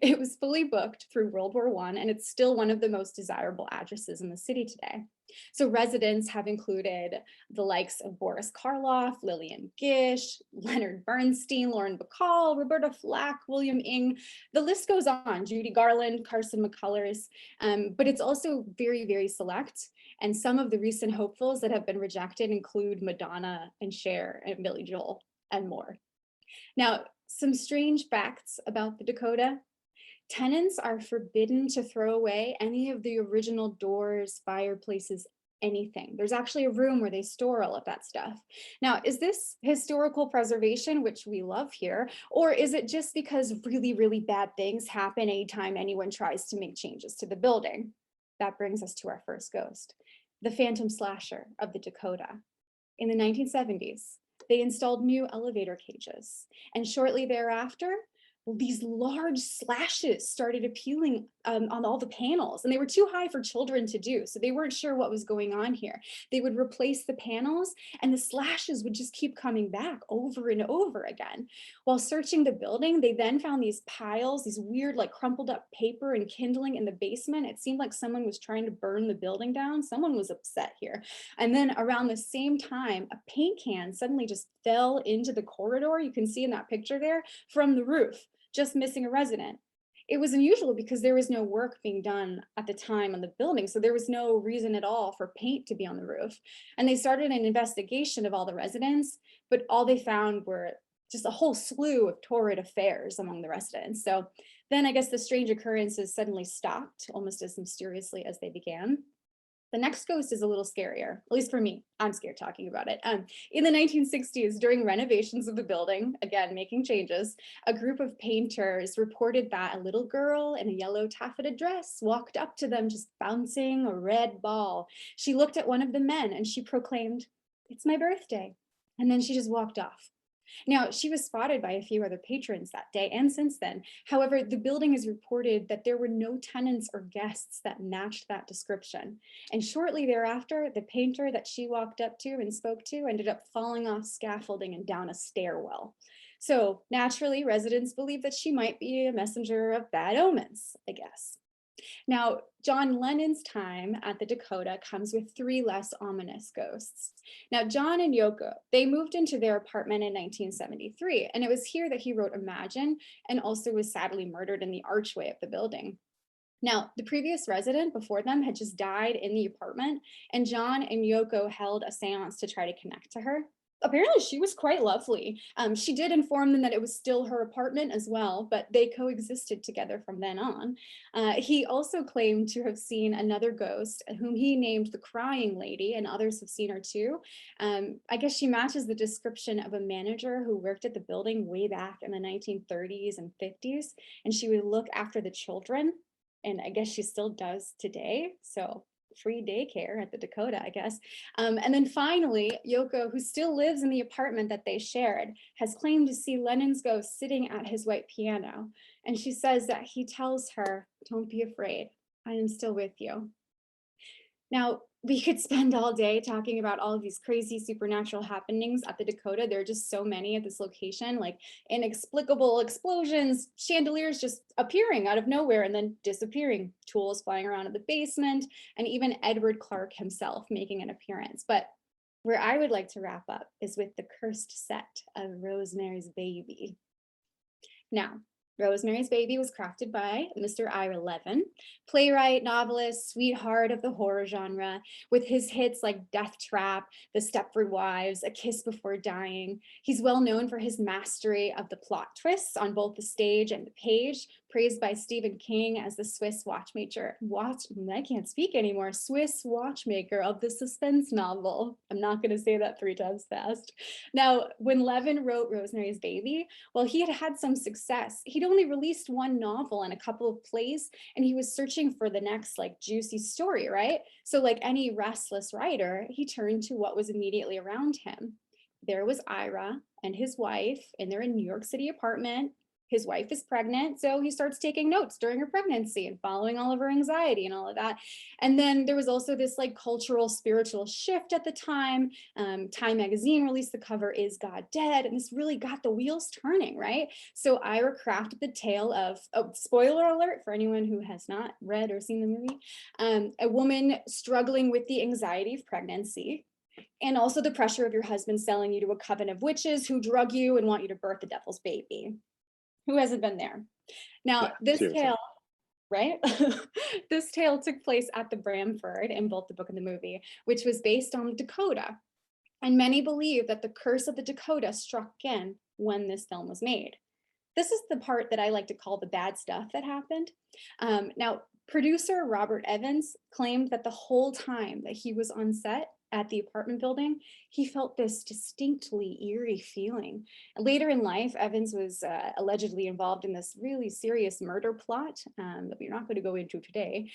It was fully booked through World War I, and it's still one of the most desirable addresses in the city today. So residents have included the likes of Boris Karloff, Lillian Gish, Leonard Bernstein, Lauren Bacall, Roberta Flack, William Ing. The list goes on, Judy Garland, Carson McCullers, but it's also very, very select. And some of the recent hopefuls that have been rejected include Madonna and Cher and Billy Joel and more. Now, some strange facts about the Dakota. Tenants are forbidden to throw away any of the original doors, fireplaces, anything. There's actually a room where they store all of that stuff. Now, is this historical preservation, which we love here, or is it just because really, really bad things happen anytime anyone tries to make changes to the building? That brings us to our first ghost, the Phantom Slasher of the Dakota. In the 1970s, they installed new elevator cages, and shortly thereafter, these large slashes started appearing on all the panels, and they were too high for children to do, so they weren't sure what was going on here. They would replace the panels, and the slashes would just keep coming back over and over again. While searching the building, they then found these piles, these weird like crumpled up paper and kindling in the basement. It seemed like someone was trying to burn the building down. Someone was upset here. And then around the same time, a paint can suddenly just fell into the corridor. You can see in that picture there from the roof, just missing a resident. It was unusual because there was no work being done at the time on the building, so there was no reason at all for paint to be on the roof. And they started an investigation of all the residents, but all they found were just a whole slew of torrid affairs among the residents. So then I guess the strange occurrences suddenly stopped, almost as mysteriously as they began. The next ghost is a little scarier, at least for me. I'm scared talking about it. In the 1960s, during renovations of the building, again, making changes, a group of painters reported that a little girl in a yellow taffeta dress walked up to them just bouncing a red ball. She looked at one of the men and she proclaimed, "It's my birthday." And then she just walked off. Now, she was spotted by a few other patrons that day and since then. However, the building has reported that there were no tenants or guests that matched that description. And shortly thereafter, the painter that she walked up to and spoke to ended up falling off scaffolding and down a stairwell. So naturally, residents believe that she might be a messenger of bad omens, I guess. Now, John Lennon's time at the Dakota comes with 3 less ominous ghosts. Now, John and Yoko, they moved into their apartment in 1973, and it was here that he wrote Imagine and also was sadly murdered in the archway of the building. Now, the previous resident before them had just died in the apartment, and John and Yoko held a seance to try to connect to her. Apparently she was quite lovely. She did inform them that it was still her apartment as well, but they coexisted together from then on. He also claimed to have seen another ghost whom he named the Crying Lady, and others have seen her too. I guess she matches the description of a manager who worked at the building way back in the 1930s and 50s, and she would look after the children, and I guess she still does today. So free daycare at the Dakota, I guess. And then finally, Yoko, who still lives in the apartment that they shared, has claimed to see Lennon's ghost sitting at his white piano. And she says that he tells her, "Don't be afraid, I am still with you." Now, we could spend all day talking about all of these crazy supernatural happenings at the Dakota. There are just so many at this location, like inexplicable explosions, chandeliers just appearing out of nowhere and then disappearing, tools flying around in the basement, and even Edward Clark himself making an appearance. But where I would like to wrap up is with the cursed set of Rosemary's Baby. Now, Rosemary's Baby was crafted by Mr. Ira Levin, playwright, novelist, sweetheart of the horror genre, with his hits like Death Trap, The Stepford Wives, A Kiss Before Dying. He's well known for his mastery of the plot twists on both the stage and the page, praised by Stephen King as the Swiss watchmaker. I can't speak anymore. Swiss watchmaker of the suspense novel. I'm not going to say that 3 times fast. Now, when Levin wrote Rosemary's Baby, well, he had had some success. He'd only released 1 novel and a couple of plays, and he was searching for the next like juicy story, right? So like any restless writer, he turned to what was immediately around him. There was Ira and his wife in their New York City apartment. his wife is pregnant, so he starts taking notes during her pregnancy and following all of her anxiety and all of that. And then there was also this like cultural, spiritual shift at the time. Time magazine released the cover, Is God Dead? And this really got the wheels turning, right? So Ira crafted the tale of, oh, spoiler alert for anyone who has not read or seen the movie, a woman struggling with the anxiety of pregnancy, and also the pressure of your husband selling you to a coven of witches who drug you and want you to birth the devil's baby. Who hasn't been there? Now, Yeah, this seriously. tale, right? This tale took place at the Bramford in both the book and the movie, which was based on the Dakota. And many believe that the curse of the Dakota struck again when this film was made. This is the part that I like to call the bad stuff that happened. Now, producer Robert Evans claimed that the whole time that he was on set at the apartment building, he felt this distinctly eerie feeling. Later in life, Evans was allegedly involved in this really serious murder plot that we're not going to go into today.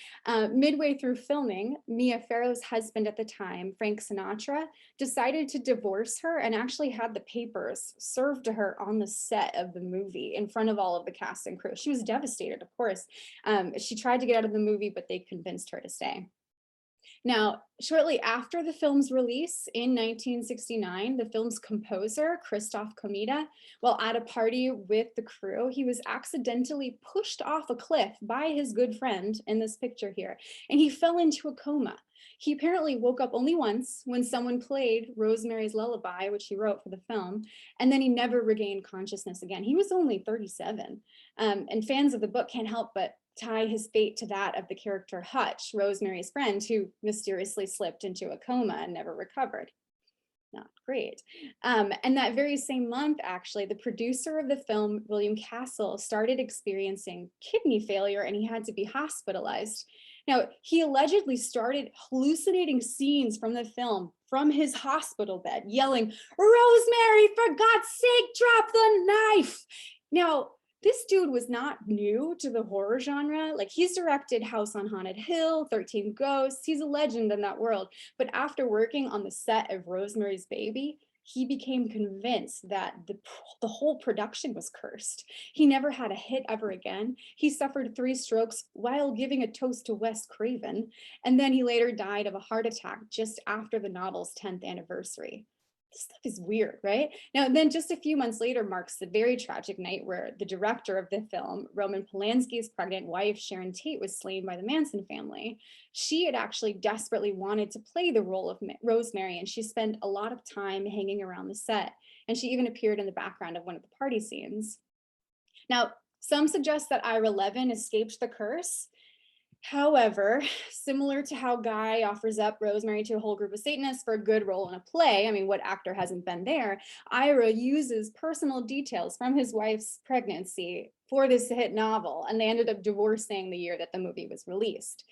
Midway through filming, Mia Farrow's husband at the time, Frank Sinatra, decided to divorce her and actually had the papers served to her on the set of the movie in front of all of the cast and crew. She was devastated, of course. She tried to get out of the movie, but they convinced her to stay. Now, shortly after the film's release in 1969, the film's composer, Christoph Komeda, while at a party with the crew, he was accidentally pushed off a cliff by his good friend in this picture here, and he fell into a coma. He apparently woke up only once when someone played Rosemary's Lullaby, which he wrote for the film, and then he never regained consciousness again. He was only 37, and fans of the book can't help but tie his fate to that of the character Hutch, Rosemary's friend, who mysteriously slipped into a coma and never recovered. Not great. And that very same month, actually, the producer of the film, William Castle, started experiencing kidney failure and he had to be hospitalized. Now, he allegedly started hallucinating scenes from the film from his hospital bed, yelling, "Rosemary, for God's sake, drop the knife." Now, this dude was not new to the horror genre. Like, he's directed House on Haunted Hill, 13 Ghosts. He's a legend in that world. But after working on the set of Rosemary's Baby, he became convinced that the whole production was cursed. He never had a hit ever again. He suffered 3 strokes while giving a toast to Wes Craven. And then he later died of a heart attack just after the novel's 10th anniversary. This stuff is weird, right? Now, then just a few months later marks the very tragic night where the director of the film, Roman Polanski's pregnant wife, Sharon Tate, was slain by the Manson family. She had actually desperately wanted to play the role of Rosemary, and she spent a lot of time hanging around the set. And she even appeared in the background of one of the party scenes. Now, some suggest that Ira Levin escaped the curse. However, similar to how Guy offers up Rosemary to a whole group of Satanists for a good role in a play, I mean, what actor hasn't been there? Ira uses personal details from his wife's pregnancy for this hit novel, and they ended up divorcing the year that the movie was released.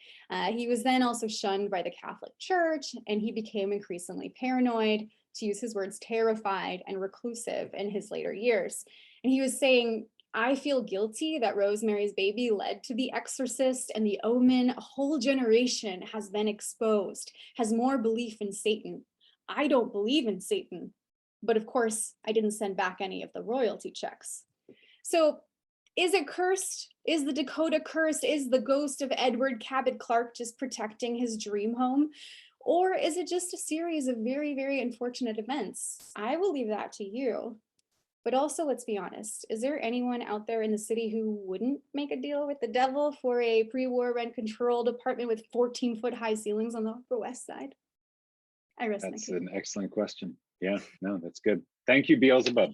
He was then also shunned by the Catholic Church, and he became increasingly paranoid, to use his words, terrified and reclusive in his later years. And he was saying, "I feel guilty that Rosemary's Baby led to The Exorcist and The Omen. A whole generation has been exposed, has more belief in Satan. I don't believe in Satan. But of course, I didn't send back any of the royalty checks." So is it cursed? Is the Dakota cursed? Is the ghost of Edward Cabot Clark just protecting his dream home? Or is it just a series of very, very unfortunate events? I will leave that to you. But also, let's be honest, is there anyone out there in the city who wouldn't make a deal with the devil for a pre-war rent-controlled apartment with 14-foot high ceilings on the Upper West Side? I rest my That's case. an excellent question. Yeah, no, that's good. Thank you, Beelzebub.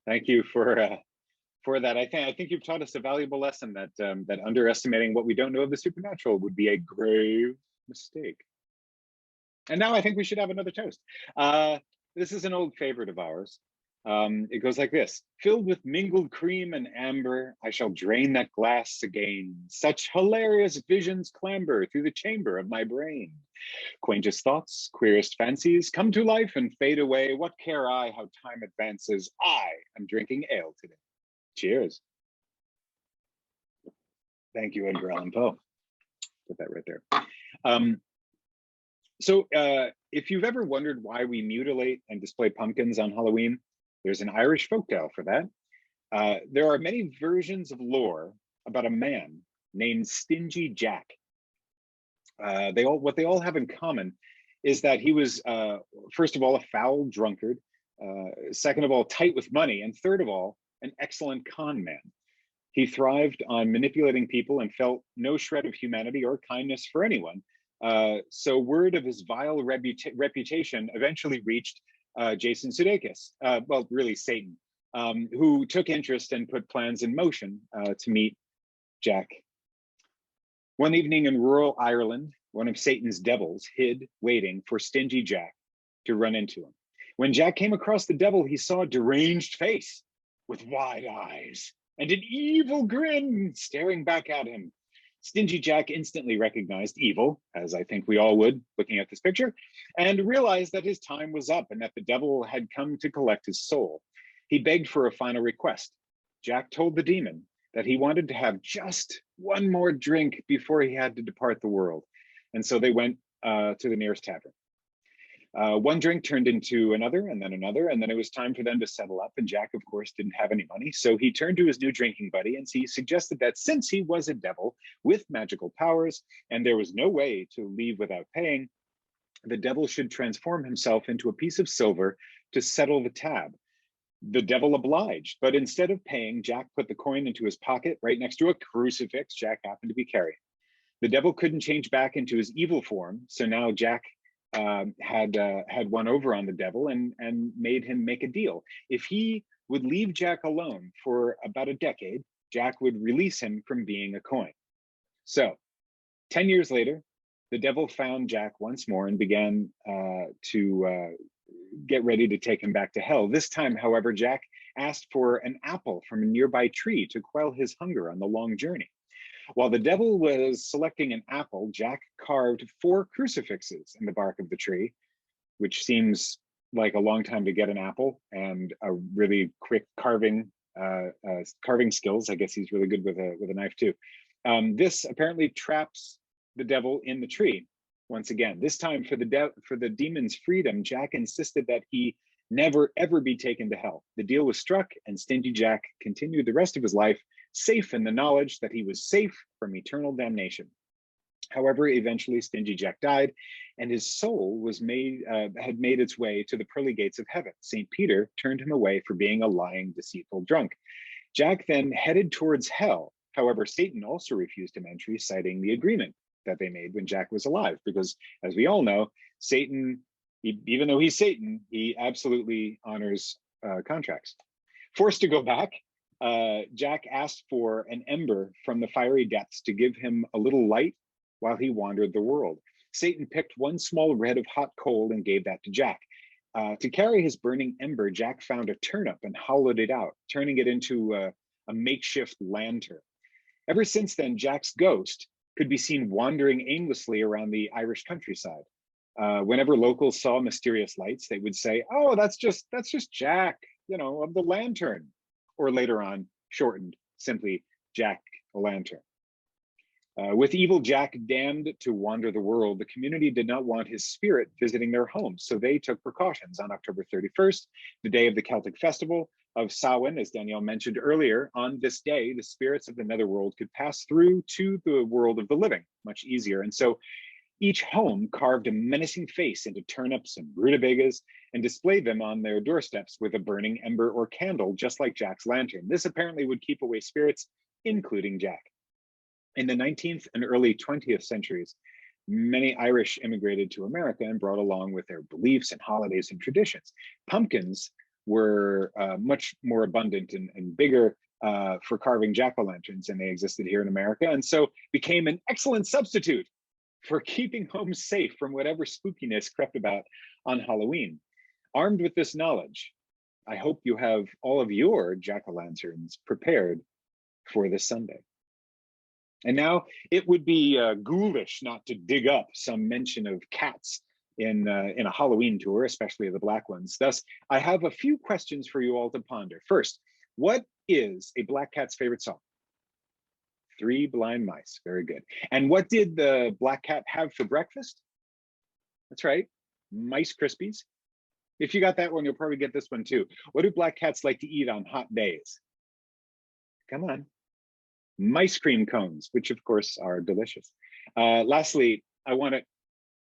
Thank you for that. I think you've taught us a valuable lesson that that underestimating what we don't know of the supernatural would be a grave mistake. And now I think we should have another toast. This is an old favorite of ours. It goes like this: "Filled with mingled cream and amber, I shall drain that glass again. Such hilarious visions clamber through the chamber of my brain. Quaintest thoughts, queerest fancies come to life and fade away. What care I how time advances? I am drinking ale today. Cheers." Thank you, Edgar Allan Poe. Put that right there. So if you've ever wondered why we mutilate and display pumpkins on Halloween, there's an Irish folktale for that. There are many versions of lore about a man named Stingy Jack. What they all have in common is that he was, first of all, a foul drunkard, second of all, tight with money, and third of all, an excellent con man. He thrived on manipulating people and felt no shred of humanity or kindness for anyone. So word of his vile reputation eventually reached Jason Sudeikis, well, really Satan, who took interest and put plans in motion to meet Jack. One evening in rural Ireland, one of Satan's devils hid, waiting for Stingy Jack to run into him. When Jack came across the devil, he saw a deranged face with wide eyes and an evil grin staring back at him. Stingy Jack instantly recognized evil, as I think we all would looking at this picture, and realized that his time was up and that the devil had come to collect his soul. He begged for a final request. Jack told the demon that he wanted to have just one more drink before he had to depart the world. And so they went to the nearest tavern. One drink turned into another, and then it was time for them to settle up. And Jack, of course, didn't have any money. So he turned to his new drinking buddy and he suggested that since he was a devil with magical powers and there was no way to leave without paying, the devil should transform himself into a piece of silver to settle the tab. The devil obliged, but instead of paying, Jack put the coin into his pocket right next to a crucifix Jack happened to be carrying. The devil couldn't change back into his evil form, so now Jack had won over on the devil and made him make a deal. If he would leave Jack alone for about a decade, Jack would release him from being a coin. So 10 years later, the devil found Jack once more and began to get ready to take him back to hell. This time, however, Jack asked for an apple from a nearby tree to quell his hunger on the long journey. While the devil was selecting an apple, Jack carved 4 crucifixes in the bark of the tree, which seems like a long time to get an apple and a really quick carving skills. I guess he's really good with a knife too. This apparently traps the devil in the tree. Once again, this time for the demon's freedom, Jack insisted that he never ever be taken to hell. The deal was struck, and Stingy Jack continued the rest of his life safe in the knowledge that he was safe from eternal damnation. However, eventually Stingy Jack died, and his soul had made its way to the pearly gates of heaven. St. Peter turned him away for being a lying, deceitful drunk. Jack then headed towards hell. However, Satan also refused him entry, citing the agreement that they made when Jack was alive, because as we all know, Satan, even though he's Satan, he absolutely honors contracts. Forced to go back, Jack asked for an ember from the fiery depths to give him a little light while he wandered the world. Satan picked one small red of hot coal and gave that to Jack. To carry his burning ember, Jack found a turnip and hollowed it out, turning it into a makeshift lantern. Ever since then, Jack's ghost could be seen wandering aimlessly around the Irish countryside. Whenever locals saw mysterious lights, they would say, "Oh, that's just Jack, of the lantern," or later on, shortened, simply Jack o' Lantern. With evil Jack damned to wander the world, the community did not want his spirit visiting their homes, so they took precautions. On October 31st, the day of the Celtic festival of Samhain, as Danielle mentioned earlier, on this day, the spirits of the netherworld could pass through to the world of the living much easier. And so each home carved a menacing face into turnips and rutabagas and displayed them on their doorsteps with a burning ember or candle, just like Jack's lantern. This apparently would keep away spirits, including Jack. In the 19th and early 20th centuries, many Irish immigrated to America and brought along with their beliefs and holidays and traditions. Pumpkins were much more abundant and bigger for carving jack-o'-lanterns than they existed here in America, and so became an excellent substitute for keeping homes safe from whatever spookiness crept about on Halloween. Armed with this knowledge, I hope you have all of your jack-o'-lanterns prepared for this Sunday. And now it would be ghoulish not to dig up some mention of cats in a Halloween tour, especially the black ones. Thus, I have a few questions for you all to ponder. First, what is a black cat's favorite song? Three Blind Mice, very good. And what did the black cat have for breakfast? That's right, Mice Krispies. If you got that one, you'll probably get this one too. What do black cats like to eat on hot days? Come on. Mice cream cones, which of course are delicious. Lastly, I want it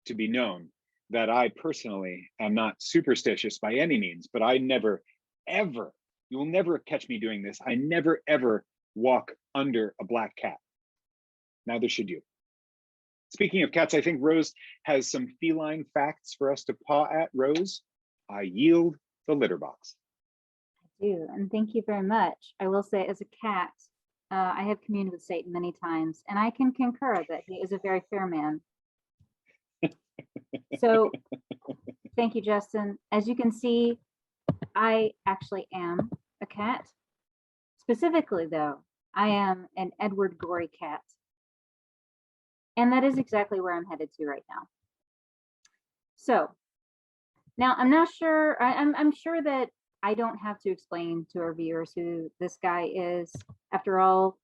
to be known that I personally am not superstitious by any means, but I never, ever, you will never catch me doing this. I never, ever walk under a black cat. Neither should you. Speaking of cats, I think Rose has some feline facts for us to paw at. Rose, I yield the litter box. I do, and thank you very much. I will say, as a cat, I have communed with Satan many times, and I can concur that he is a very fair man. So, thank you, Justin. As you can see, I actually am a cat. Specifically, though, I am an Edward Gorey cat. And that is exactly where I'm headed to right now. So now I'm not sure, I'm sure that I don't have to explain to our viewers who this guy is. After all,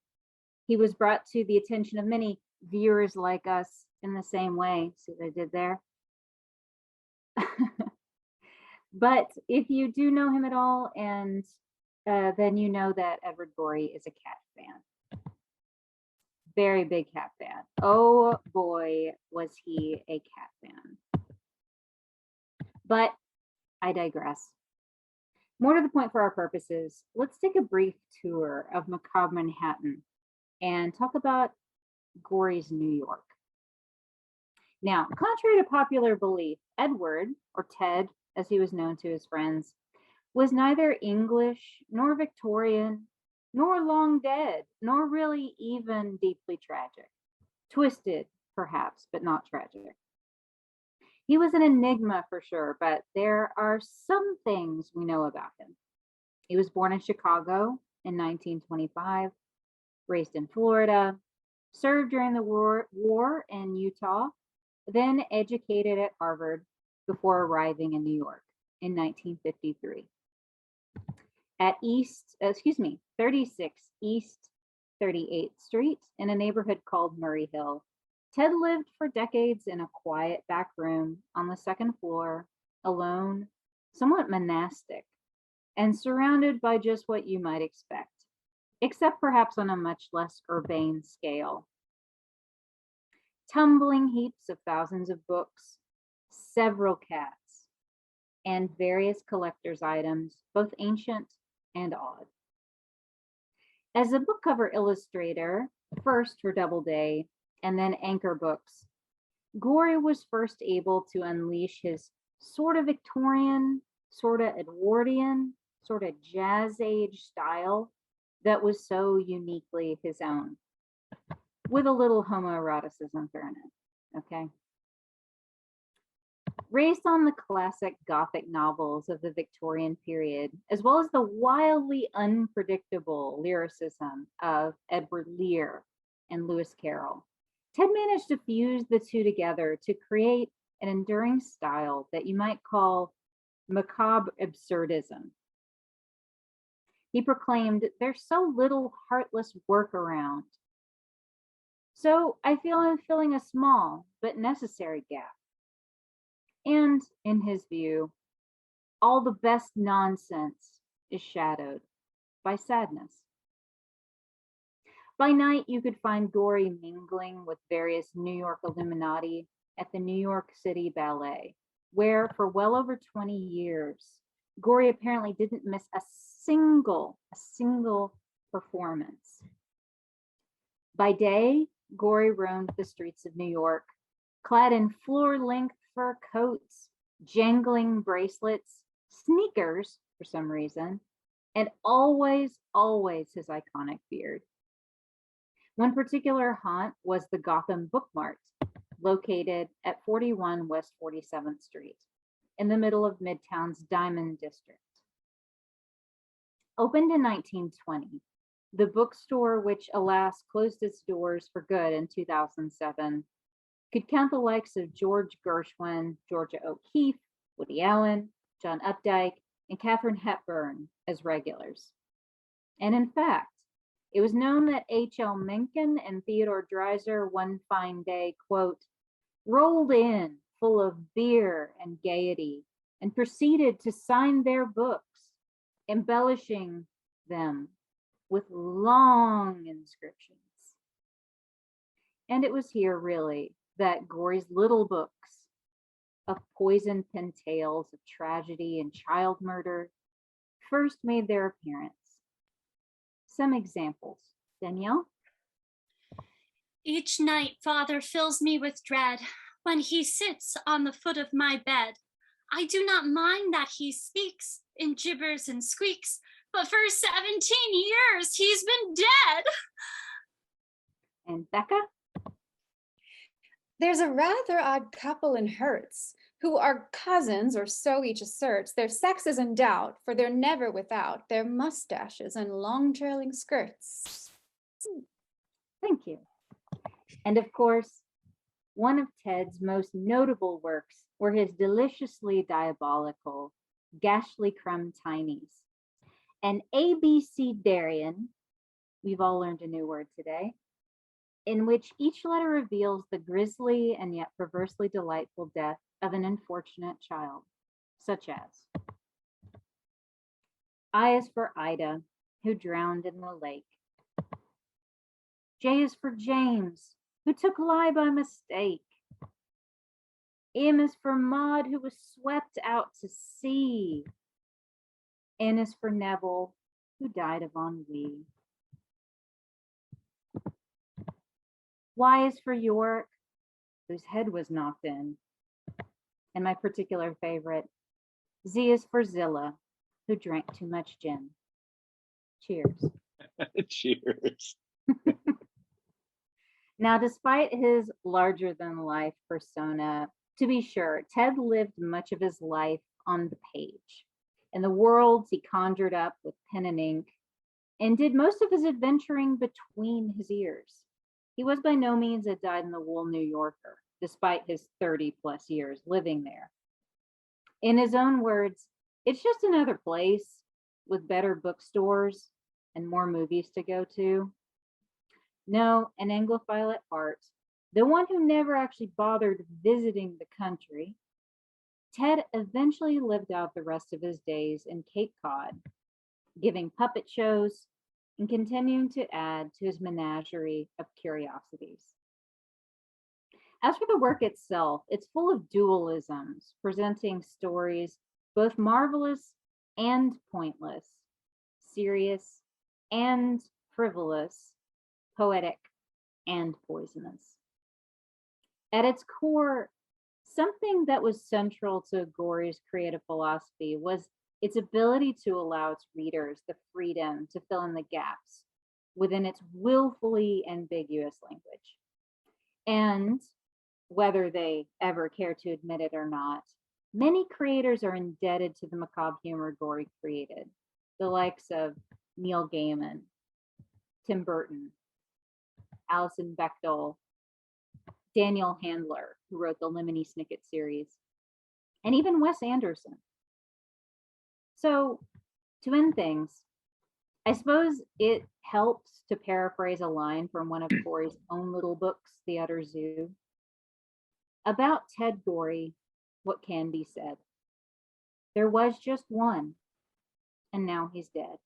he was brought to the attention of many viewers like us in the same way. See what I did there? But if you do know him at all, and then you know that Edward Gorey is a cat fan. Very big cat fan. Oh boy, was he a cat fan. But I digress. More to the point for our purposes, let's take a brief tour of macabre Manhattan and talk about Gorey's New York. Now, contrary to popular belief, Edward, or Ted, as he was known to his friends, was neither English nor Victorian, nor long dead, nor really even deeply tragic. Twisted, perhaps, but not tragic. He was an enigma for sure, but there are some things we know about him. He was born in Chicago in 1925, raised in Florida, served during the war in Utah, then educated at Harvard before arriving in New York in 1953. At 36 East 38th Street in a neighborhood called Murray Hill, Ted lived for decades in a quiet back room on the second floor, alone, somewhat monastic, and surrounded by just what you might expect, except perhaps on a much less urbane scale. Tumbling heaps of thousands of books, several cats, and various collector's items, both ancient and odd. As a book cover illustrator, first for Doubleday and then Anchor Books, Gorey was first able to unleash his sort of Victorian, sort of Edwardian, sort of jazz age style that was so uniquely his own, with a little homoeroticism thrown in, okay? Raised on the classic Gothic novels of the Victorian period, as well as the wildly unpredictable lyricism of Edward Lear and Lewis Carroll, Ted managed to fuse the two together to create an enduring style that you might call macabre absurdism. He proclaimed, "There's so little heartless work around. So I feel I'm filling a small but necessary gap." And in his view, all the best nonsense is shadowed by sadness. By night, you could find Gorey mingling with various New York Illuminati at the New York City Ballet, where for well over 20 years, Gorey apparently didn't miss a single performance. By day, Gorey roamed the streets of New York, clad in floor-length fur coats, jangling bracelets, sneakers for some reason, and always his iconic beard. One particular haunt was the Gotham Book Mart, located at 41 West 47th Street, in the middle of Midtown's Diamond District. Opened in 1920, the bookstore, which alas closed its doors for good in 2007, could count the likes of George Gershwin, Georgia O'Keeffe, Woody Allen, John Updike, and Katharine Hepburn as regulars. And in fact, it was known that H.L. Mencken and Theodore Dreiser one fine day, quote, rolled in full of beer and gaiety and proceeded to sign their books, embellishing them with long inscriptions. And it was here, really, that Gory's little books of poison pen tales of tragedy and child murder first made their appearance. Some examples. Danielle? Each night, Father fills me with dread when he sits on the foot of my bed. I do not mind that he speaks in gibbers and squeaks, but for 17 years, he's been dead. And Becca? There's a rather odd couple in Hertz who are cousins, or so each asserts. Their sex is in doubt, for they're never without their mustaches and long trailing skirts. Thank you. And of course, one of Ted's most notable works were his deliciously diabolical Gashly Crumb Tinies. An abecedarian, we've all learned a new word today, in which each letter reveals the grisly and yet perversely delightful death of an unfortunate child, such as I is for Ida, who drowned in the lake. J is for James, who took lie by mistake. M is for Maud, who was swept out to sea. N is for Neville, who died of ennui. Y is for York, whose head was knocked in. And my particular favorite, Z is for Zilla, who drank too much gin. Cheers. Cheers. Now, despite his larger-than-life persona, to be sure, Ted lived much of his life on the page, in the worlds he conjured up with pen and ink, and did most of his adventuring between his ears. He was by no means a dyed-in-the-wool New Yorker, despite his 30-plus years living there. In his own words, it's just another place with better bookstores and more movies to go to. No, an Anglophile at heart, the one who never actually bothered visiting the country, Ted eventually lived out the rest of his days in Cape Cod, giving puppet shows and continuing to add to his menagerie of curiosities. As for the work itself, it's full of dualisms, presenting stories both marvelous and pointless, serious and frivolous, poetic and poisonous. At its core, something that was central to Gory's creative philosophy was its ability to allow its readers the freedom to fill in the gaps within its willfully ambiguous language. And whether they ever care to admit it or not, many creators are indebted to the macabre humor Gory created, the likes of Neil Gaiman, Tim Burton, Alison Bechdel, Daniel Handler, who wrote the Lemony Snicket series, and even Wes Anderson. So, to end things, I suppose it helps to paraphrase a line from one of Gory's own little books, The Utter Zoo. About Ted Gory, what can be said? There was just one, and now he's dead.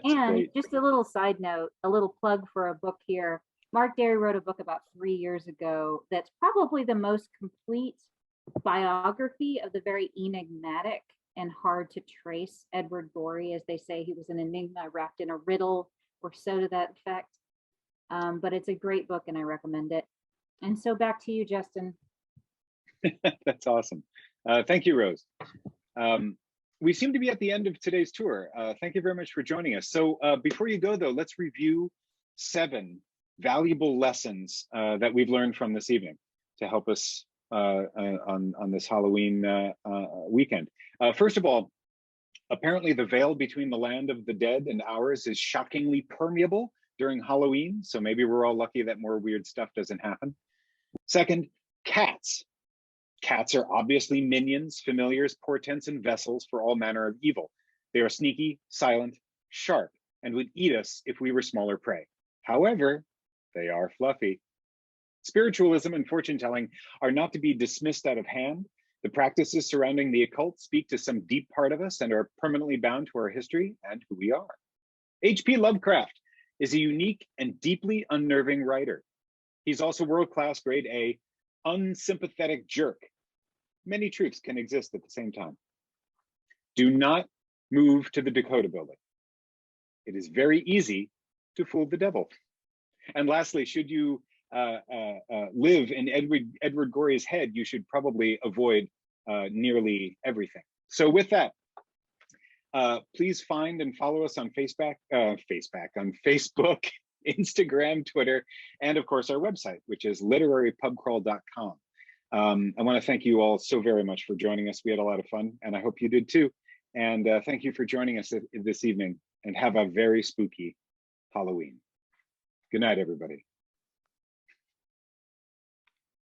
And great. just a little side note, a little plug for a book here. Mark Derry wrote a book about 3 years ago that's probably the most complete biography of the very enigmatic and hard to trace Edward Gorey. As they say, he was an enigma wrapped in a riddle, or so to that effect. But it's a great book and I recommend it. And so back to you, Justin. That's awesome. Thank you, Rose. We seem to be at the end of today's tour. Thank you very much for joining us. So before you go, though, let's review 7 valuable lessons that we've learned from this evening to help us on this Halloween weekend. First of all, apparently the veil between the land of the dead and ours is shockingly permeable during Halloween. So maybe we're all lucky that more weird stuff doesn't happen. Second, cats. Cats are obviously minions, familiars, portents, and vessels for all manner of evil. They are sneaky, silent, sharp, and would eat us if we were smaller prey. However, they are fluffy. Spiritualism and fortune telling are not to be dismissed out of hand. The practices surrounding the occult speak to some deep part of us and are permanently bound to our history and who we are. H.P. Lovecraft is a unique and deeply unnerving writer. He's also world-class, grade A, unsympathetic jerk. Many truths can exist at the same time. Do not move to the Dakota building. It is very easy to fool the devil. And lastly, should you live in Edward Gorey's head, you should probably avoid nearly everything. So with that, please find and follow us on Facebook, Instagram, Twitter, and of course our website, which is literarypubcrawl.com. I want to thank you all so very much for joining us. We had a lot of fun, and I hope you did too. And thank you for joining us this evening, and have a very spooky Halloween. Good night, everybody.